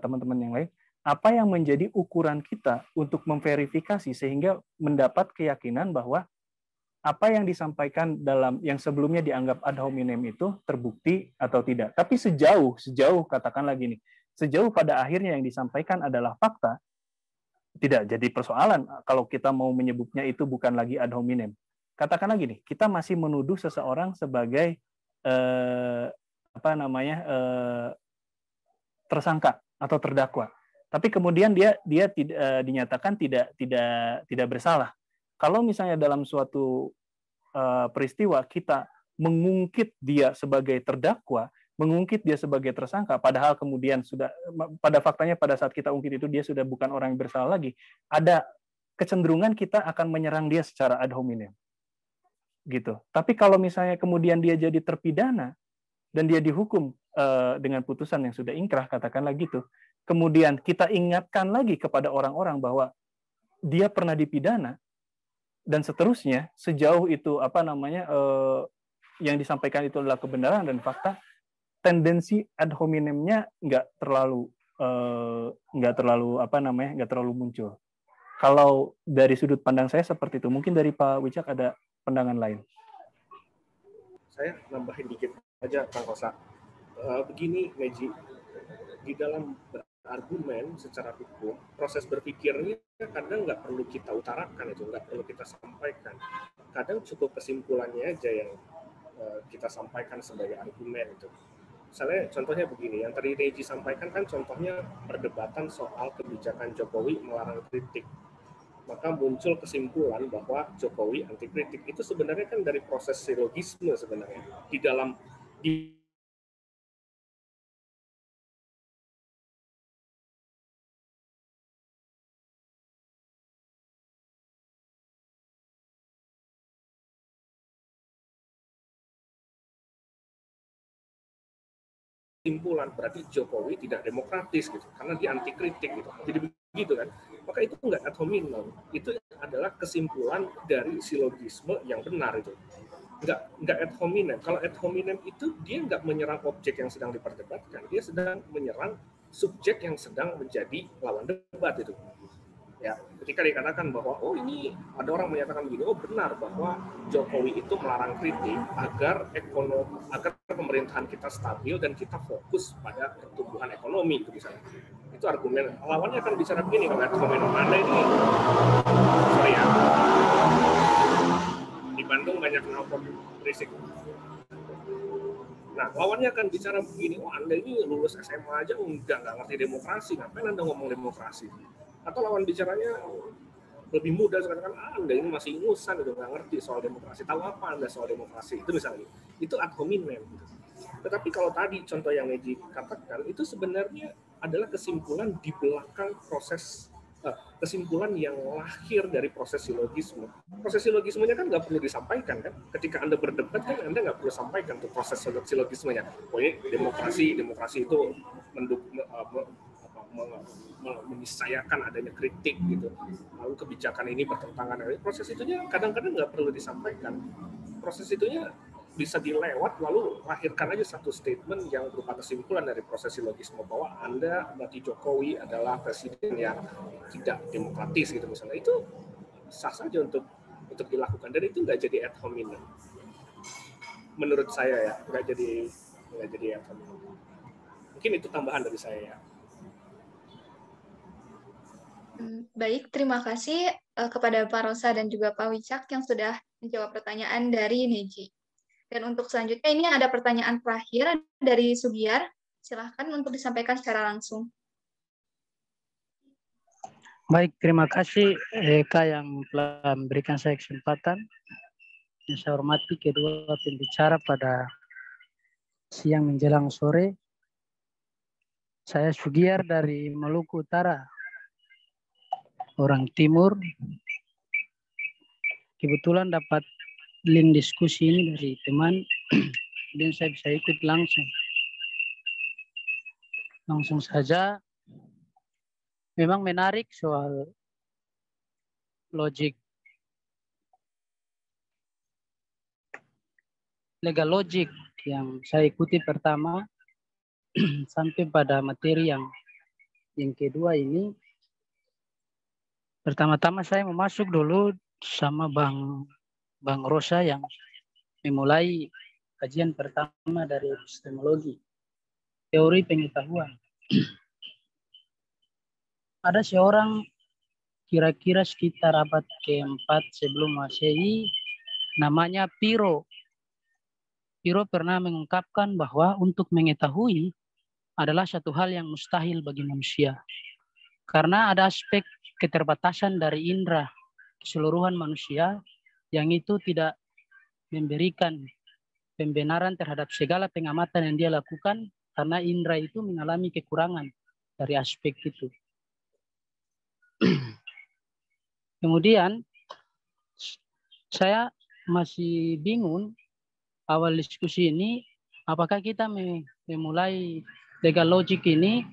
teman-teman yang lain, apa yang menjadi ukuran kita untuk memverifikasi sehingga mendapat keyakinan bahwa apa yang disampaikan dalam yang sebelumnya dianggap ad hominem itu terbukti atau tidak. Tapi sejauh katakanlah gini, sejauh pada akhirnya yang disampaikan adalah fakta, tidak jadi persoalan kalau kita mau menyebutnya itu bukan lagi ad hominem. Katakanlah gini, kita masih menuduh seseorang sebagai tersangka atau terdakwa, tapi kemudian dia dinyatakan tidak bersalah. Kalau misalnya dalam suatu peristiwa kita mengungkit dia sebagai terdakwa, mengungkit dia sebagai tersangka, padahal kemudian sudah pada faktanya pada saat kita ungkit itu dia sudah bukan orang yang bersalah lagi, ada kecenderungan kita akan menyerang dia secara ad hominem. Gitu. Tapi kalau misalnya kemudian dia jadi terpidana dan dia dihukum dengan putusan yang sudah ingkrah, katakanlah gitu, kemudian kita ingatkan lagi kepada orang-orang bahwa dia pernah dipidana dan seterusnya, sejauh itu yang disampaikan itu adalah kebenaran dan fakta, tendensi ad hominemnya nggak terlalu muncul. Kalau dari sudut pandang saya seperti itu. Mungkin dari Pak Wicak ada pandangan lain. Saya nambahin dikit aja, Kang Rosa. Begini, Meji, di dalam berargumen secara hukum, proses berpikirnya kadang nggak perlu kita utarakan, itu nggak perlu kita sampaikan. Kadang cukup kesimpulannya aja yang kita sampaikan sebagai argumen itu. Misalnya contohnya begini, yang tadi Reji sampaikan kan contohnya perdebatan soal kebijakan Jokowi melarang kritik. maka muncul kesimpulan bahwa Jokowi anti kritik. Itu sebenarnya kan dari proses silogisme sebenarnya di dalam kesimpulan berarti Jokowi tidak demokratis gitu karena dia anti kritik gitu. Jadi begitu kan. Maka itu enggak ad hominem. Itu adalah kesimpulan dari silogisme yang benar itu. Enggak ad hominem. Kalau ad hominem itu dia enggak menyerang objek yang sedang diperdebatkan, dia sedang menyerang subjek yang sedang menjadi lawan debat itu. Ya, ketika dikatakan bahwa oh ini ada orang menyatakan begini, oh benar bahwa Jokowi itu melarang kritik agar pemerintahan kita stabil dan kita fokus pada pertumbuhan ekonomi itu misalnya. Itu argumen. Lawannya akan bicara begini kalau argumen Anda ini, sorry ya, di Bandung banyak knalpot berisik. Nah, lawannya akan bicara begini, oh Anda ini lulus SMA aja nggak ngerti demokrasi, ngapain Anda ngomong demokrasi? Atau lawan bicaranya lebih muda sekarang kan Anda ini masih ingusan itu nggak ngerti soal demokrasi, tahu apa Anda soal demokrasi itu misalnya, itu ad hominem. Tetapi kalau tadi contoh yang Neji katakan itu sebenarnya adalah kesimpulan di belakang proses kesimpulan yang lahir dari proses silogisme. Proses silogismenya kan nggak perlu disampaikan kan, ketika Anda berdebat kan Anda nggak perlu sampaikan tuh proses silogismenya. Oh ini demokrasi itu meniscayakan adanya kritik gitu, lalu kebijakan ini bertentangan. Proses itunya kadang-kadang nggak perlu disampaikan, proses itunya bisa dilewat lalu lahirkan aja satu statement yang berupa kesimpulan dari proses silogisme bahwa Anda berarti Jokowi adalah presiden yang tidak demokratis gitu misalnya. Itu sah saja untuk dilakukan dan itu nggak jadi ad hominem menurut saya ya, nggak jadi ad hominem. Mungkin itu tambahan dari saya ya. Baik, terima kasih kepada Pak Rosa dan juga Pak Wicak yang sudah menjawab pertanyaan dari Neji. Dan untuk selanjutnya ini ada pertanyaan terakhir dari Sugiyar. Silahkan untuk disampaikan secara langsung. Baik, terima kasih Eka yang telah memberikan saya kesempatan. Saya hormati kedua pembicara pada siang menjelang sore. Saya Sugiyar dari Maluku Utara, orang timur. Kebetulan dapat link diskusi ini dari teman dan saya bisa ikut langsung saja. Memang menarik soal legal logic yang saya ikuti pertama sampai pada materi yang kedua ini. Pertama-tama saya mau masuk dulu sama Bang Rosa yang memulai kajian pertama dari epistemologi, teori pengetahuan. Ada seorang kira-kira sekitar abad ke-4 sebelum Masehi, namanya Piro. Piro pernah mengungkapkan bahwa untuk mengetahui adalah satu hal yang mustahil bagi manusia. Karena ada aspek keterbatasan dari indera keseluruhan manusia yang itu tidak memberikan pembenaran terhadap segala pengamatan yang dia lakukan karena indera itu mengalami kekurangan dari aspek itu. Kemudian saya masih bingung awal diskusi ini apakah kita memulai legal logic ini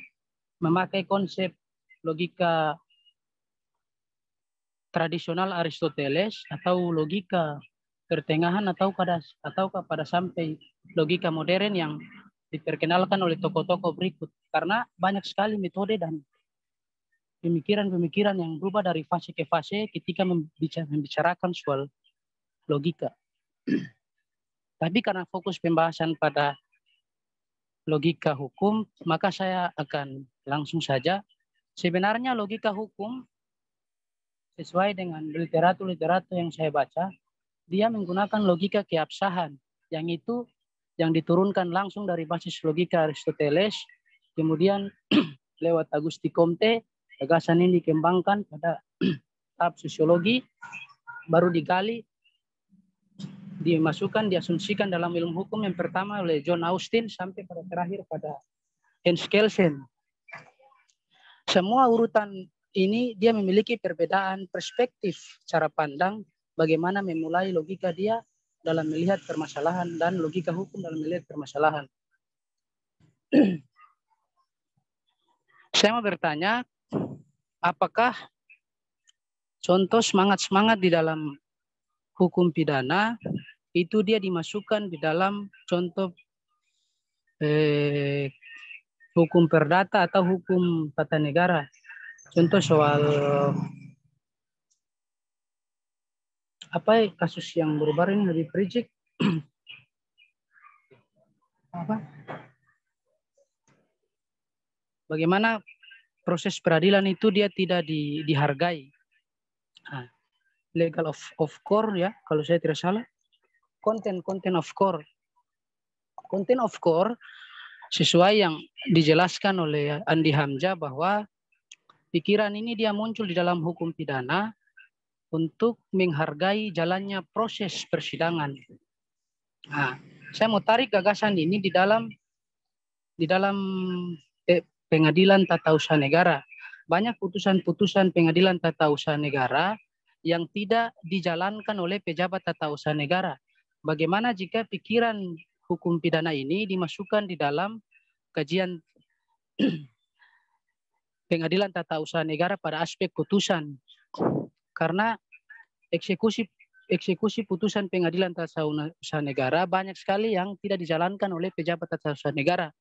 memakai konsep logika tradisional Aristoteles atau logika pertengahan atau pada sampai logika modern yang diperkenalkan oleh tokoh-tokoh berikut, karena banyak sekali metode dan pemikiran-pemikiran yang berubah dari fase ke fase ketika membicarakan soal logika. Tapi karena fokus pembahasan pada logika hukum, maka saya akan langsung saja. Sebenarnya logika hukum sesuai dengan literatur yang saya baca, dia menggunakan logika keabsahan, yang itu yang diturunkan langsung dari basis logika Aristoteles, kemudian lewat Auguste Comte, gagasan ini dikembangkan pada tahap sosiologi, baru digali, dimasukkan, diasumsikan dalam ilmu hukum yang pertama oleh John Austin sampai pada terakhir pada Hans Kelsen. Semua urutan ini dia memiliki perbedaan perspektif cara pandang bagaimana memulai logika dia dalam melihat permasalahan dan logika hukum dalam melihat permasalahan. Saya mau bertanya, apakah contoh semangat-semangat di dalam hukum pidana itu dia dimasukkan di dalam contoh hukum perdata atau hukum tata negara? Contoh soal kasus yang baru-baru ini lebih pericik. Bagaimana proses peradilan itu dia tidak dihargai. Legal of core ya, kalau saya tidak salah. Content of core. Content of core sesuai yang dijelaskan oleh Andi Hamzah bahwa pikiran ini dia muncul di dalam hukum pidana untuk menghargai jalannya proses persidangan. Saya mau tarik gagasan ini di dalam pengadilan tata usaha negara. Banyak putusan-putusan pengadilan tata usaha negara yang tidak dijalankan oleh pejabat tata usaha negara. Bagaimana jika pikiran hukum pidana ini dimasukkan di dalam kajian pengadilan tata usaha negara pada aspek putusan? Karena eksekusi putusan pengadilan tata usaha negara banyak sekali yang tidak dijalankan oleh pejabat tata usaha negara.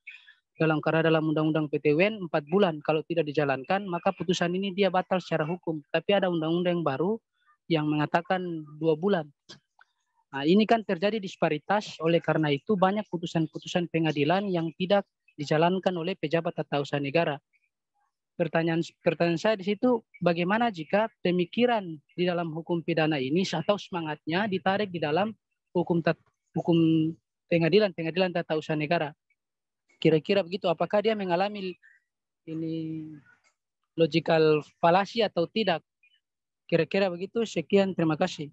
Karena dalam undang-undang PTWN 4 bulan, kalau tidak dijalankan maka putusan ini dia batal secara hukum. Tapi ada undang-undang baru yang mengatakan 2 bulan. Ini kan terjadi disparitas, oleh karena itu banyak putusan-putusan pengadilan yang tidak dijalankan oleh pejabat tata usaha negara. Pertanyaan saya di situ, bagaimana jika pemikiran di dalam hukum pidana ini atau semangatnya ditarik di dalam hukum pengadilan tata usaha negara? Kira-kira begitu, apakah dia mengalami ini logical fallacy atau tidak? Kira-kira begitu. Sekian, terima kasih.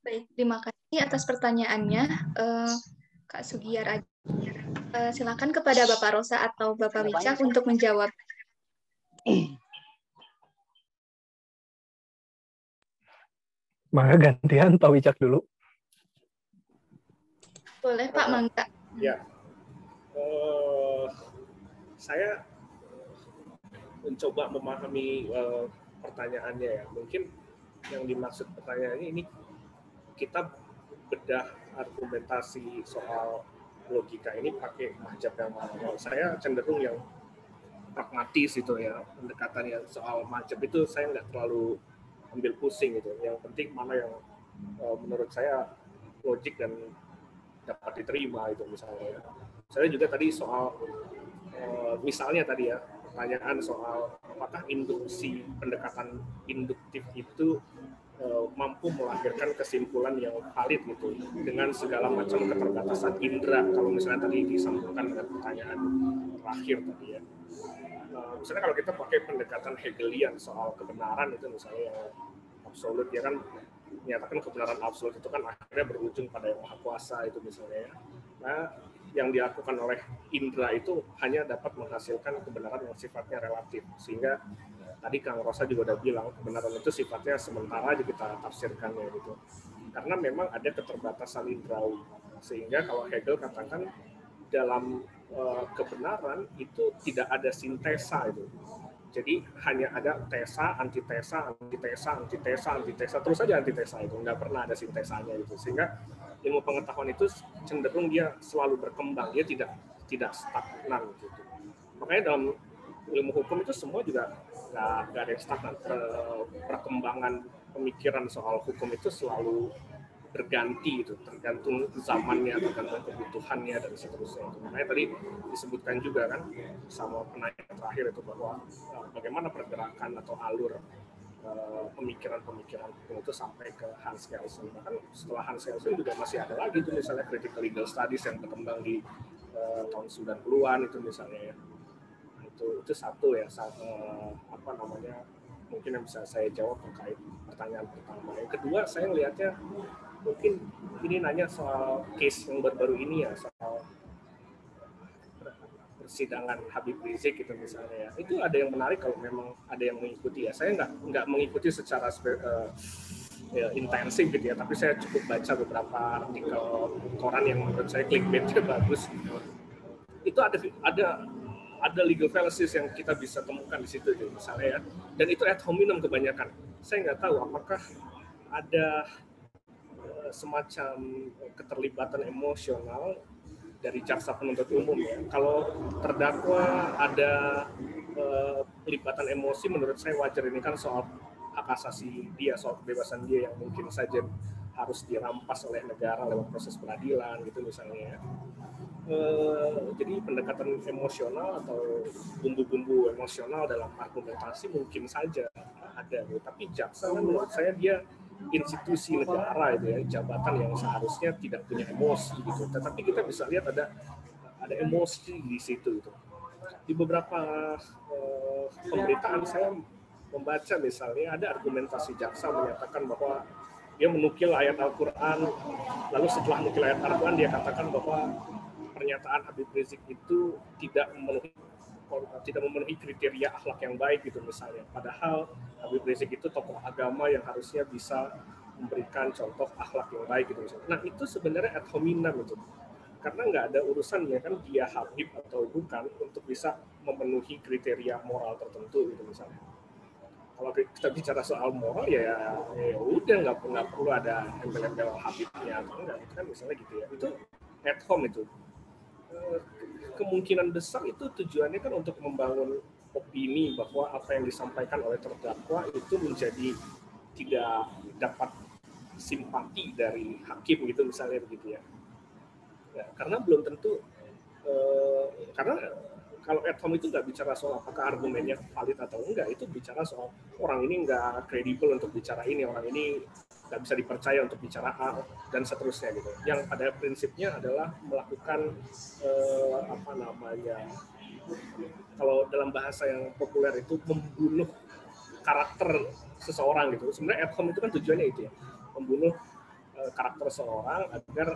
Baik, terima kasih atas pertanyaannya, Kak Sugiyar. Silakan kepada Bapak Rosa atau Bapak Wicak untuk menjawab. Maka gantian Pak Wicak dulu. Boleh Pak, mangga. Ya, saya mencoba memahami pertanyaannya ya. Mungkin yang dimaksud pertanyaannya ini kita bedah argumentasi soal logika ini pakai mazhab yang mana. Saya cenderung yang pragmatis itu ya, pendekatannya soal mazhab itu saya nggak terlalu ambil pusing gitu. Yang penting mana yang menurut saya logik dan dapat diterima itu misalnya. Saya juga tadi soal misalnya tadi ya pertanyaan soal apakah induksi pendekatan induktif itu mampu melahirkan kesimpulan yang valid gitu dengan segala macam keterbatasan indera kalau misalnya tadi disambungkan dengan pertanyaan terakhir tadi ya. Misalnya kalau kita pakai pendekatan Hegelian soal kebenaran itu misalnya yang absolut ya kan menyatakan kebenaran absolut itu kan akhirnya berujung pada yang maha kuasa itu misalnya ya. Nah yang dilakukan oleh indera itu hanya dapat menghasilkan kebenaran yang sifatnya relatif sehingga tadi Kang Rosa juga udah bilang kebenaran itu sifatnya sementara aja kita tafsirkannya gitu karena memang ada keterbatasan indrawi sehingga kalau Hegel katakan dalam kebenaran itu tidak ada sintesa itu jadi hanya ada tesa, antitesa, terus saja antitesa itu nggak pernah ada sintesanya itu sehingga ilmu pengetahuan itu cenderung dia selalu berkembang dia tidak stagnan gitu makanya dalam ilmu hukum itu semua juga nggak ada yang stagnan perkembangan pemikiran soal hukum itu selalu berganti itu tergantung zamannya tergantung kebutuhannya dan seterusnya makanya tadi disebutkan juga kan sama penanya terakhir itu bahwa bagaimana pergerakan atau alur pemikiran-pemikiran hukum itu sampai ke Hans Kelsen bahkan setelah Hans Kelsen juga masih ada lagi itu misalnya critical legal studies yang berkembang di tahun 90-an itu misalnya ya Itu satu ya, apa namanya, mungkin yang bisa saya jawab terkait pertanyaan pertama. Yang kedua, saya melihatnya mungkin ini nanya soal case yang baru-baru ini ya, soal persidangan Habib Rizik gitu misalnya ya. Itu ada yang menarik kalau memang ada yang mengikuti ya. Saya nggak mengikuti secara ya, intensif gitu ya, tapi saya cukup baca beberapa artikel koran yang menurut saya clickbaitnya bagus. Itu ada legal fallacies yang kita bisa temukan di situ gitu, misalnya ya. Dan itu ad hominem kebanyakan. Saya nggak tahu apakah ada semacam keterlibatan emosional dari jaksa penuntut umum ya. Kalau terdakwa ada pelibatan emosi, menurut saya wajar. Ini kan soal hak asasi dia, soal kebebasan dia yang mungkin saja harus dirampas oleh negara lewat proses peradilan gitu misalnya ya. Jadi pendekatan emosional atau bumbu-bumbu emosional dalam argumentasi mungkin saja ada, tapi jaksa menurut saya dia institusi negara itu ya, jabatan yang seharusnya tidak punya emosi gitu. Tetapi kita bisa lihat ada emosi di situ gitu. Di beberapa pemberitaan saya membaca misalnya ada argumentasi jaksa menyatakan bahwa dia menukil ayat Al-Quran, lalu setelah menukil ayat Al-Quran dia katakan bahwa pernyataan Habib Rizik itu tidak memenuhi kriteria akhlak yang baik gitu misalnya. Padahal Habib Rizik itu tokoh agama yang harusnya bisa memberikan contoh akhlak yang baik gitu misalnya. Nah itu sebenarnya ad hominem itu. Karena nggak ada urusannya kan dia Habib atau bukan untuk bisa memenuhi kriteria moral tertentu gitu misalnya. Kalau kita bicara soal moral ya udah nggak perlu ada embel-embel Habibnya atau enggak itu kan misalnya gitu ya. Itu ad hom itu. Kemungkinan besar itu tujuannya kan untuk membangun opini bahwa apa yang disampaikan oleh terdakwa itu menjadi tidak dapat simpati dari hakim gitu misalnya begitu ya. Ya karena belum tentu karena kalau ad hom itu nggak bicara soal apakah argumennya valid atau enggak, itu bicara soal orang ini nggak kredibel untuk bicara ini, orang ini nggak bisa dipercaya untuk bicara A dan seterusnya gitu. Yang pada prinsipnya adalah melakukan apa namanya, kalau dalam bahasa yang populer itu membunuh karakter seseorang gitu. Sebenarnya ad hom itu kan tujuannya itu ya, membunuh karakter seseorang agar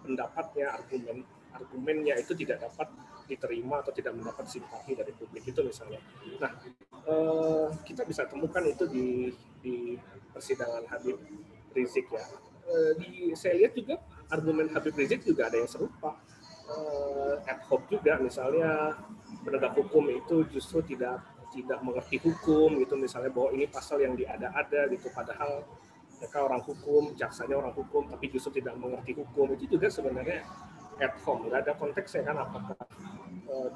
pendapatnya, argumennya itu tidak dapat diterima atau tidak mendapat simpati dari publik itu misalnya. Nah, kita bisa temukan itu di persidangan Habib Rizik ya. Saya lihat juga argumen Habib Rizik juga ada yang serupa. Ad hoc juga, misalnya penegak hukum itu justru tidak mengerti hukum gitu, misalnya bahwa ini pasal yang diada-ada gitu, padahal mereka orang hukum, jaksanya orang hukum, tapi justru tidak mengerti hukum. Itu juga sebenarnya ad hoc, nggak ada konteksnya kan, apakah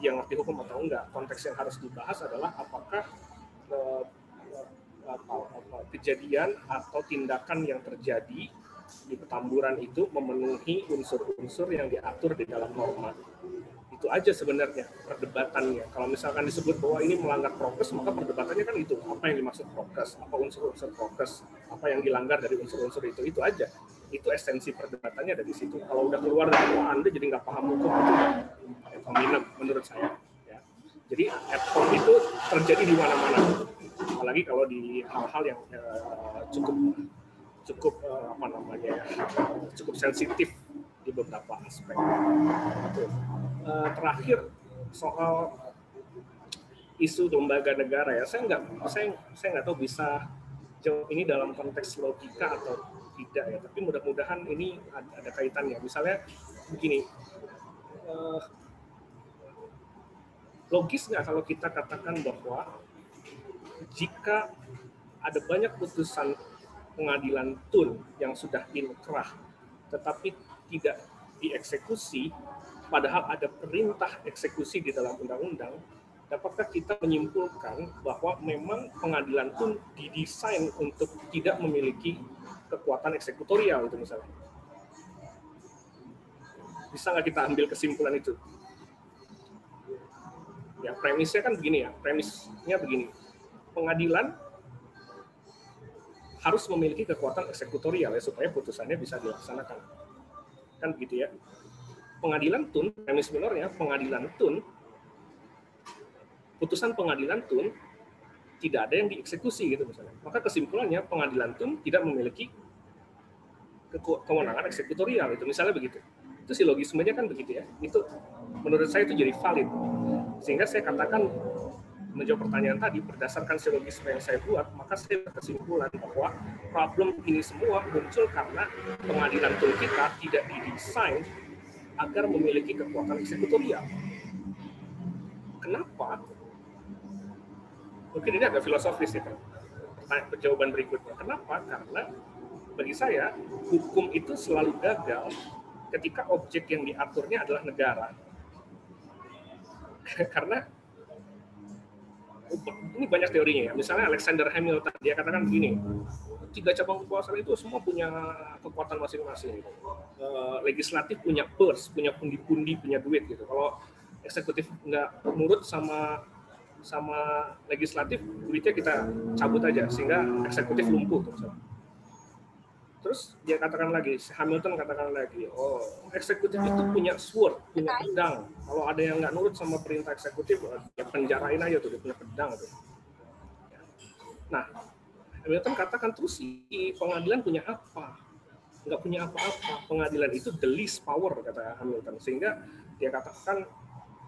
dia ngerti hukum atau enggak. Konteks yang harus dibahas adalah apakah kejadian atau tindakan yang terjadi di Petamburan itu memenuhi unsur-unsur yang diatur di dalam norma. Itu aja sebenarnya perdebatannya. Kalau misalkan disebut bahwa ini melanggar prokes, maka perdebatannya kan itu, apa yang dimaksud prokes, apa unsur-unsur prokes, apa yang dilanggar dari unsur-unsur itu aja. Itu esensi perdebatannya dari situ. Kalau udah keluar dari Anda jadi nggak paham hukum, itu ad hominem menurut saya. Ya. Jadi ad hoc itu terjadi di mana-mana, apalagi kalau di hal-hal yang cukup apa namanya, cukup sensitif di beberapa aspek. Terakhir soal isu lembaga negara ya, saya nggak tahu bisa jawab ini dalam konteks logika atau tidak ya, tapi mudah-mudahan ini ada kaitannya. Misalnya begini, logis nggak kalau kita katakan bahwa jika ada banyak putusan pengadilan tun yang sudah inkrah tetapi tidak dieksekusi, padahal ada perintah eksekusi di dalam undang-undang, dapatkah kita menyimpulkan bahwa memang pengadilan tun didesain untuk tidak memiliki kekuatan eksekutorial itu misalnya? Bisa nggak kita ambil kesimpulan itu? Ya, premisnya kan begini ya, premisnya begini, pengadilan harus memiliki kekuatan eksekutorial ya, supaya putusannya bisa dilaksanakan. Kan begitu ya. Pengadilan tun, premis minornya, pengadilan tun putusan pengadilan Tun tidak ada yang dieksekusi gitu misalnya. Maka kesimpulannya pengadilan Tun tidak memiliki kewenangan eksekutorial itu misalnya begitu. Itu silogismenya kan begitu ya. Itu menurut saya itu jadi valid. Sehingga saya katakan menjawab pertanyaan tadi berdasarkan silogisme yang saya buat, maka saya berkesimpulan bahwa problem ini semua muncul karena pengadilan Tun kita tidak didesain agar memiliki kekuatan eksekutorial. Kenapa? Mungkin ini agak filosofis ya, jawaban berikutnya. Kenapa? Karena bagi saya, hukum itu selalu gagal ketika objek yang diaturnya adalah negara. Karena ini banyak teorinya ya. Misalnya Alexander Hamilton, dia katakan begini, 3 cabang kekuasaan itu semua punya kekuatan masing-masing. Legislatif punya purse, punya pundi-pundi, punya duit gitu. Kalau eksekutif nggak nurut sama legislatif, duitnya kita cabut aja sehingga eksekutif lumpuh. Terus dia katakan lagi, Hamilton katakan lagi, oh eksekutif itu punya sword, punya pedang. Kalau ada yang nggak nurut sama perintah eksekutif, ya penjarain aja tuh, dia punya pedang tuh. Nah, Hamilton katakan terus si pengadilan punya apa? Nggak punya apa-apa. Pengadilan itu the least power, kata Hamilton. Sehingga dia katakan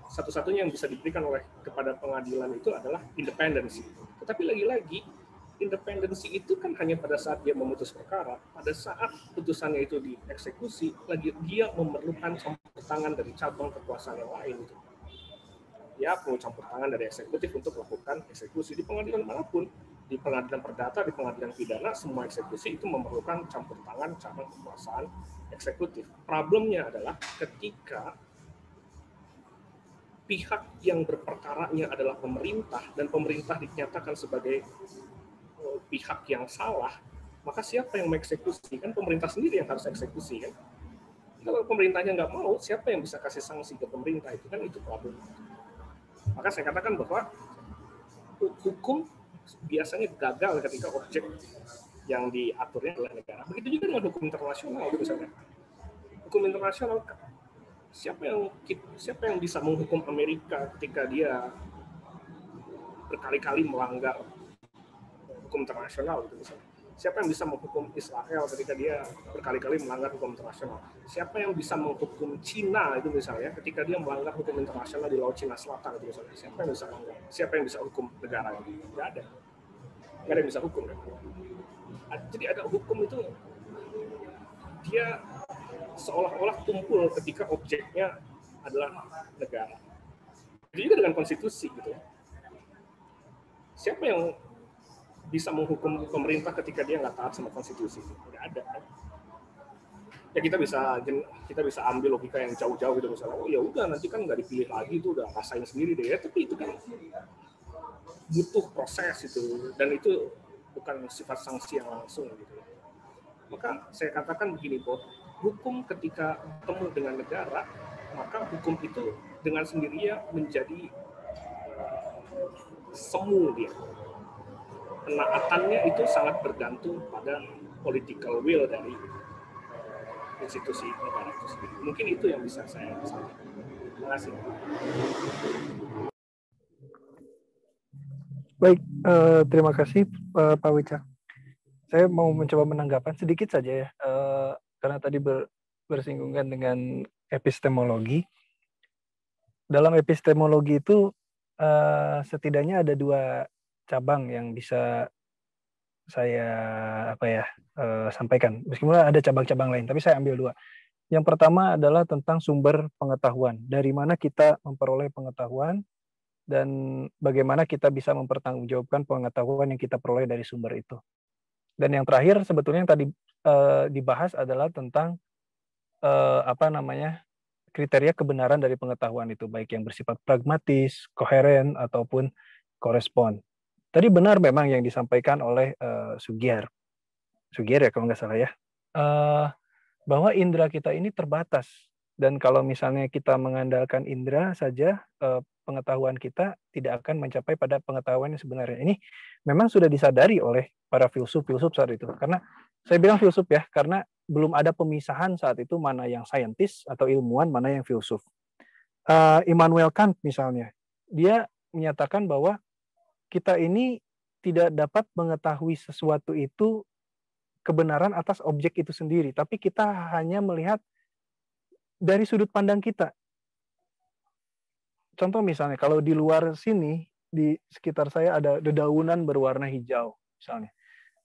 satu-satunya yang bisa diberikan kepada pengadilan itu adalah independensi. Tetapi lagi-lagi, independensi itu kan hanya pada saat dia memutus perkara. Pada saat putusannya itu dieksekusi, lagi dia memerlukan campur tangan dari cabang kekuasaan yang lain. Ya, perlu campur tangan dari eksekutif untuk melakukan eksekusi di pengadilan manapun. Di pengadilan perdata, di pengadilan pidana, semua eksekusi itu memerlukan campur tangan cabang kekuasaan eksekutif. Problemnya adalah ketika pihak yang berperkaranya adalah pemerintah dan pemerintah dinyatakan sebagai pihak yang salah, maka siapa yang mengeksekusi? Kan pemerintah sendiri yang harus eksekusi kan. Kalau pemerintahnya nggak mau, siapa yang bisa kasih sanksi ke pemerintah? Itu kan itu problem. Maka saya katakan bahwa hukum biasanya gagal ketika objek yang diaturnya adalah negara. Begitu juga dengan hukum internasional misalnya. Hukum internasional, siapa yang bisa menghukum Amerika ketika dia berkali-kali melanggar hukum internasional gitu misalnya. Siapa yang bisa menghukum Israel ketika dia berkali-kali melanggar hukum internasional? Siapa yang bisa menghukum Cina itu misalnya ketika dia melanggar hukum internasional di Laut Cina Selatan itu misalnya? Siapa yang bisa hukum negara itu? Nggak ada yang bisa hukum kan? Jadi ada hukum itu dia seolah-olah kumpul ketika objeknya adalah negara. Jadi juga dengan konstitusi gitu ya. Siapa yang bisa menghukum pemerintah ketika dia nggak taat sama konstitusi? Nggak ada kan? Ya kita bisa ambil logika yang jauh-jauh gitu misalnya, oh ya udah nanti kan nggak dipilih lagi itu udah rasain sendiri deh ya, tapi itu kan butuh proses itu dan itu bukan sifat sanksi yang langsung gitu. Maka saya katakan begini, bahwa hukum ketika bertemu dengan negara, maka hukum itu dengan sendirinya menjadi semu dia. Penaatannya itu sangat bergantung pada political will dari institusi negara itu sendiri. Mungkin itu yang bisa saya sampaikan. Terima kasih. Baik, terima kasih Pak Wicak. Saya mau mencoba menanggapan sedikit saja ya, karena tadi bersinggungan dengan epistemologi. Dalam epistemologi itu setidaknya ada 2 cabang yang bisa saya sampaikan. Meskipun ada cabang-cabang lain, tapi saya ambil 2. Yang pertama adalah tentang sumber pengetahuan. Dari mana kita memperoleh pengetahuan dan bagaimana kita bisa mempertanggungjawabkan pengetahuan yang kita peroleh dari sumber itu. Dan yang terakhir sebetulnya yang tadi dibahas adalah tentang kriteria kebenaran dari pengetahuan itu, baik yang bersifat pragmatis, koheren ataupun korespon. Tadi benar memang yang disampaikan oleh Sugiar ya kalau nggak salah ya, bahwa indera kita ini terbatas dan kalau misalnya kita mengandalkan indera saja, pengetahuan kita tidak akan mencapai pada pengetahuan yang sebenarnya. Ini memang sudah disadari oleh para filsuf saat itu. Karena saya bilang filsuf ya, karena belum ada pemisahan saat itu mana yang saintis atau ilmuwan, mana yang filsuf. Immanuel Kant misalnya, dia menyatakan bahwa kita ini tidak dapat mengetahui sesuatu itu kebenaran atas objek itu sendiri, tapi kita hanya melihat dari sudut pandang kita. Contoh misalnya, kalau di luar sini, di sekitar saya ada dedaunan berwarna hijau, misalnya.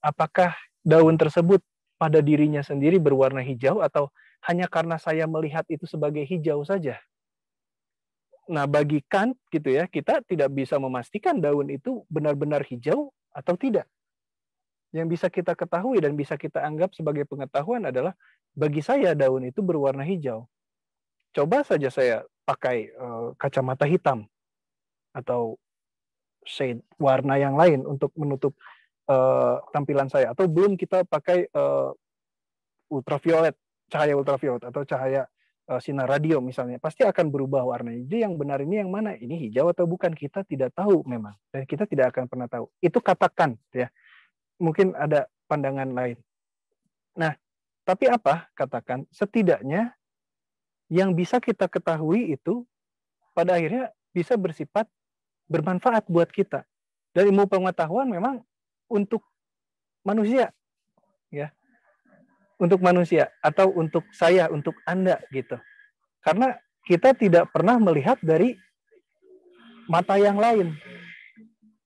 Apakah daun tersebut pada dirinya sendiri berwarna hijau atau hanya karena saya melihat itu sebagai hijau saja? Nah, bagi Kant gitu ya, kita tidak bisa memastikan daun itu benar-benar hijau atau tidak. Yang bisa kita ketahui dan bisa kita anggap sebagai pengetahuan adalah bagi saya daun itu berwarna hijau. Coba saja saya pakai kacamata hitam atau shade warna yang lain untuk menutup tampilan saya, atau belum kita pakai ultraviolet, cahaya ultraviolet atau cahaya sinar radio misalnya, pasti akan berubah warnanya. Jadi yang benar ini yang mana? Ini hijau atau bukan? Kita tidak tahu memang, dan kita tidak akan pernah tahu. Itu katakan ya. Mungkin ada pandangan lain. Nah, tapi apa? Katakan setidaknya yang bisa kita ketahui itu pada akhirnya bisa bersifat bermanfaat buat kita. Dan ilmu pengetahuan memang untuk manusia, ya, untuk manusia atau untuk saya, untuk Anda gitu. Karena kita tidak pernah melihat dari mata yang lain.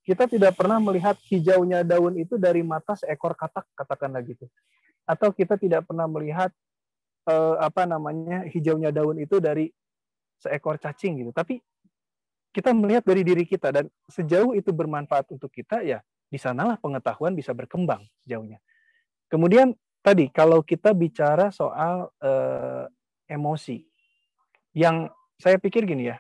Kita tidak pernah melihat hijaunya daun itu dari mata seekor katak, katakanlah gitu. Atau kita tidak pernah melihat hijaunya daun itu dari seekor cacing gitu. Tapi kita melihat dari diri kita, dan sejauh itu bermanfaat untuk kita, ya di sanalah pengetahuan bisa berkembang sejauhnya. Kemudian tadi kalau kita bicara soal emosi, yang saya pikir gini ya,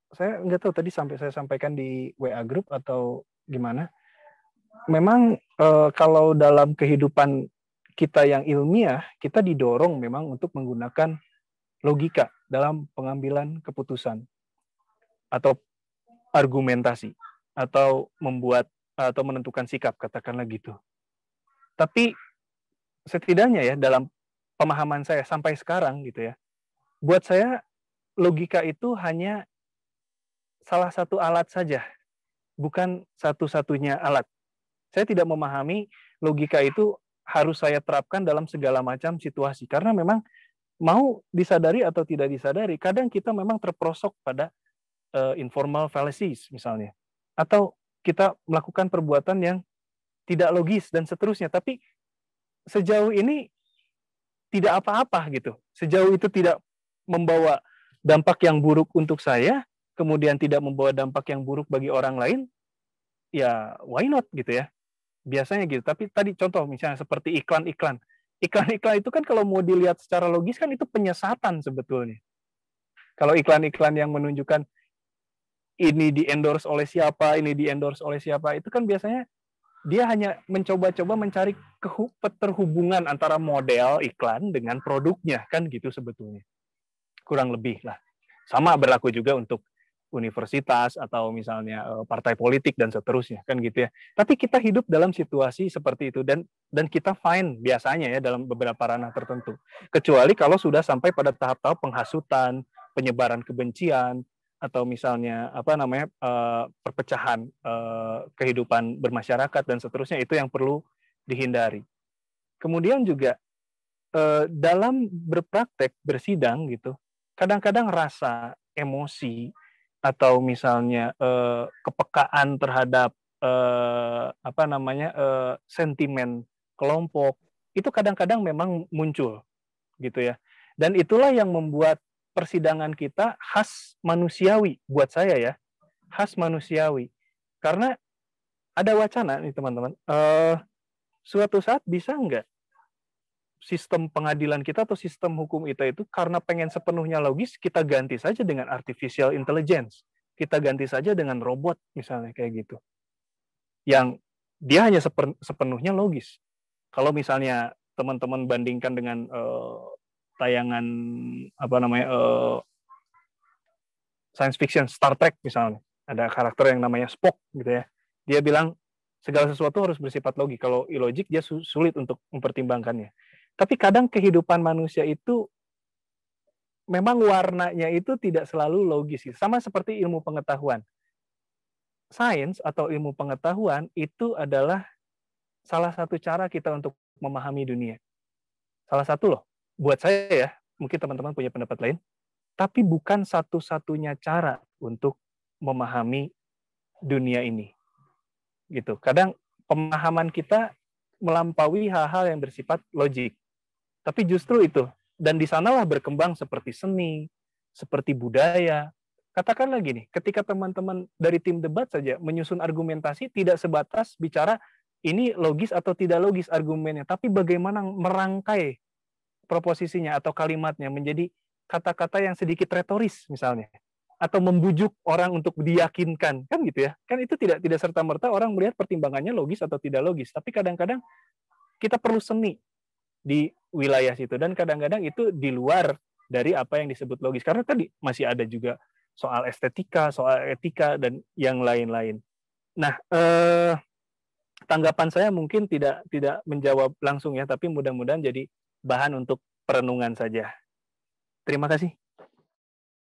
saya nggak tahu tadi sampai saya sampaikan di WA group atau gimana. Memang kalau dalam kehidupan kita yang ilmiah, kita didorong memang untuk menggunakan logika dalam pengambilan keputusan atau argumentasi atau membuat atau menentukan sikap, katakanlah gitu. Tapi setidaknya ya dalam pemahaman saya sampai sekarang gitu ya, buat saya logika itu hanya salah satu alat saja, bukan satu-satunya alat. Saya tidak memahami logika itu harus saya terapkan dalam segala macam situasi, karena memang mau disadari atau tidak disadari, kadang kita memang terperosok pada informal fallacies misalnya, atau kita melakukan perbuatan yang tidak logis dan seterusnya. Tapi sejauh ini tidak apa-apa gitu. Sejauh itu tidak membawa dampak yang buruk untuk saya, kemudian tidak membawa dampak yang buruk bagi orang lain, ya why not gitu ya. Biasanya gitu. Tapi tadi contoh misalnya seperti iklan-iklan. Iklan-iklan itu kan kalau mau dilihat secara logis kan itu penyesatan sebetulnya. Kalau iklan-iklan yang menunjukkan ini di-endorse oleh siapa, ini di-endorse oleh siapa, itu kan biasanya dia hanya mencoba-coba mencari keterhubungan antara model iklan dengan produknya, kan gitu sebetulnya. Kurang lebih lah. Sama berlaku juga untuk universitas atau misalnya partai politik dan seterusnya, kan gitu ya. Tapi kita hidup dalam situasi seperti itu, dan kita fine biasanya ya dalam beberapa ranah tertentu. Kecuali kalau sudah sampai pada tahap-tahap penghasutan, penyebaran kebencian, atau misalnya perpecahan kehidupan bermasyarakat dan seterusnya, itu yang perlu dihindari. Kemudian juga dalam berpraktek bersidang gitu, kadang-kadang rasa emosi atau misalnya kepekaan terhadap sentimen kelompok itu kadang-kadang memang muncul gitu ya. Dan itulah yang membuat persidangan kita khas manusiawi buat saya ya, khas manusiawi. Karena ada wacana nih teman-teman, suatu saat bisa nggak sistem pengadilan kita atau sistem hukum kita itu karena pengen sepenuhnya logis, kita ganti saja dengan artificial intelligence, kita ganti saja dengan robot misalnya kayak gitu, yang dia hanya sepenuhnya logis. Kalau misalnya teman-teman bandingkan dengan tayangan science fiction Star Trek misalnya, ada karakter yang namanya Spock gitu ya, dia bilang segala sesuatu harus bersifat logik. Kalau illogic dia sulit untuk mempertimbangkannya. Tapi kadang kehidupan manusia itu memang warnanya itu tidak selalu logis. Sama seperti ilmu pengetahuan. Sains atau ilmu pengetahuan itu adalah salah satu cara kita untuk memahami dunia. Salah satu loh. Buat saya ya, mungkin teman-teman punya pendapat lain, tapi bukan satu-satunya cara untuk memahami dunia ini. Gitu. Kadang pemahaman kita melampaui hal-hal yang bersifat logik. Tapi justru itu, dan di sanalah berkembang seperti seni, seperti budaya. Katakanlah gini, ketika teman-teman dari tim debat saja menyusun argumentasi tidak sebatas bicara ini logis atau tidak logis argumennya, tapi bagaimana merangkai proposisinya atau kalimatnya menjadi kata-kata yang sedikit retoris misalnya, atau membujuk orang untuk diyakinkan, kan gitu ya. Kan itu tidak serta-merta orang melihat pertimbangannya logis atau tidak logis, tapi kadang-kadang kita perlu seni di wilayah situ, dan kadang-kadang itu di luar dari apa yang disebut logis, karena tadi masih ada juga soal estetika, soal etika, dan yang lain-lain. Nah, tanggapan saya mungkin tidak menjawab langsung ya, tapi mudah-mudahan jadi bahan untuk perenungan saja. Terima kasih.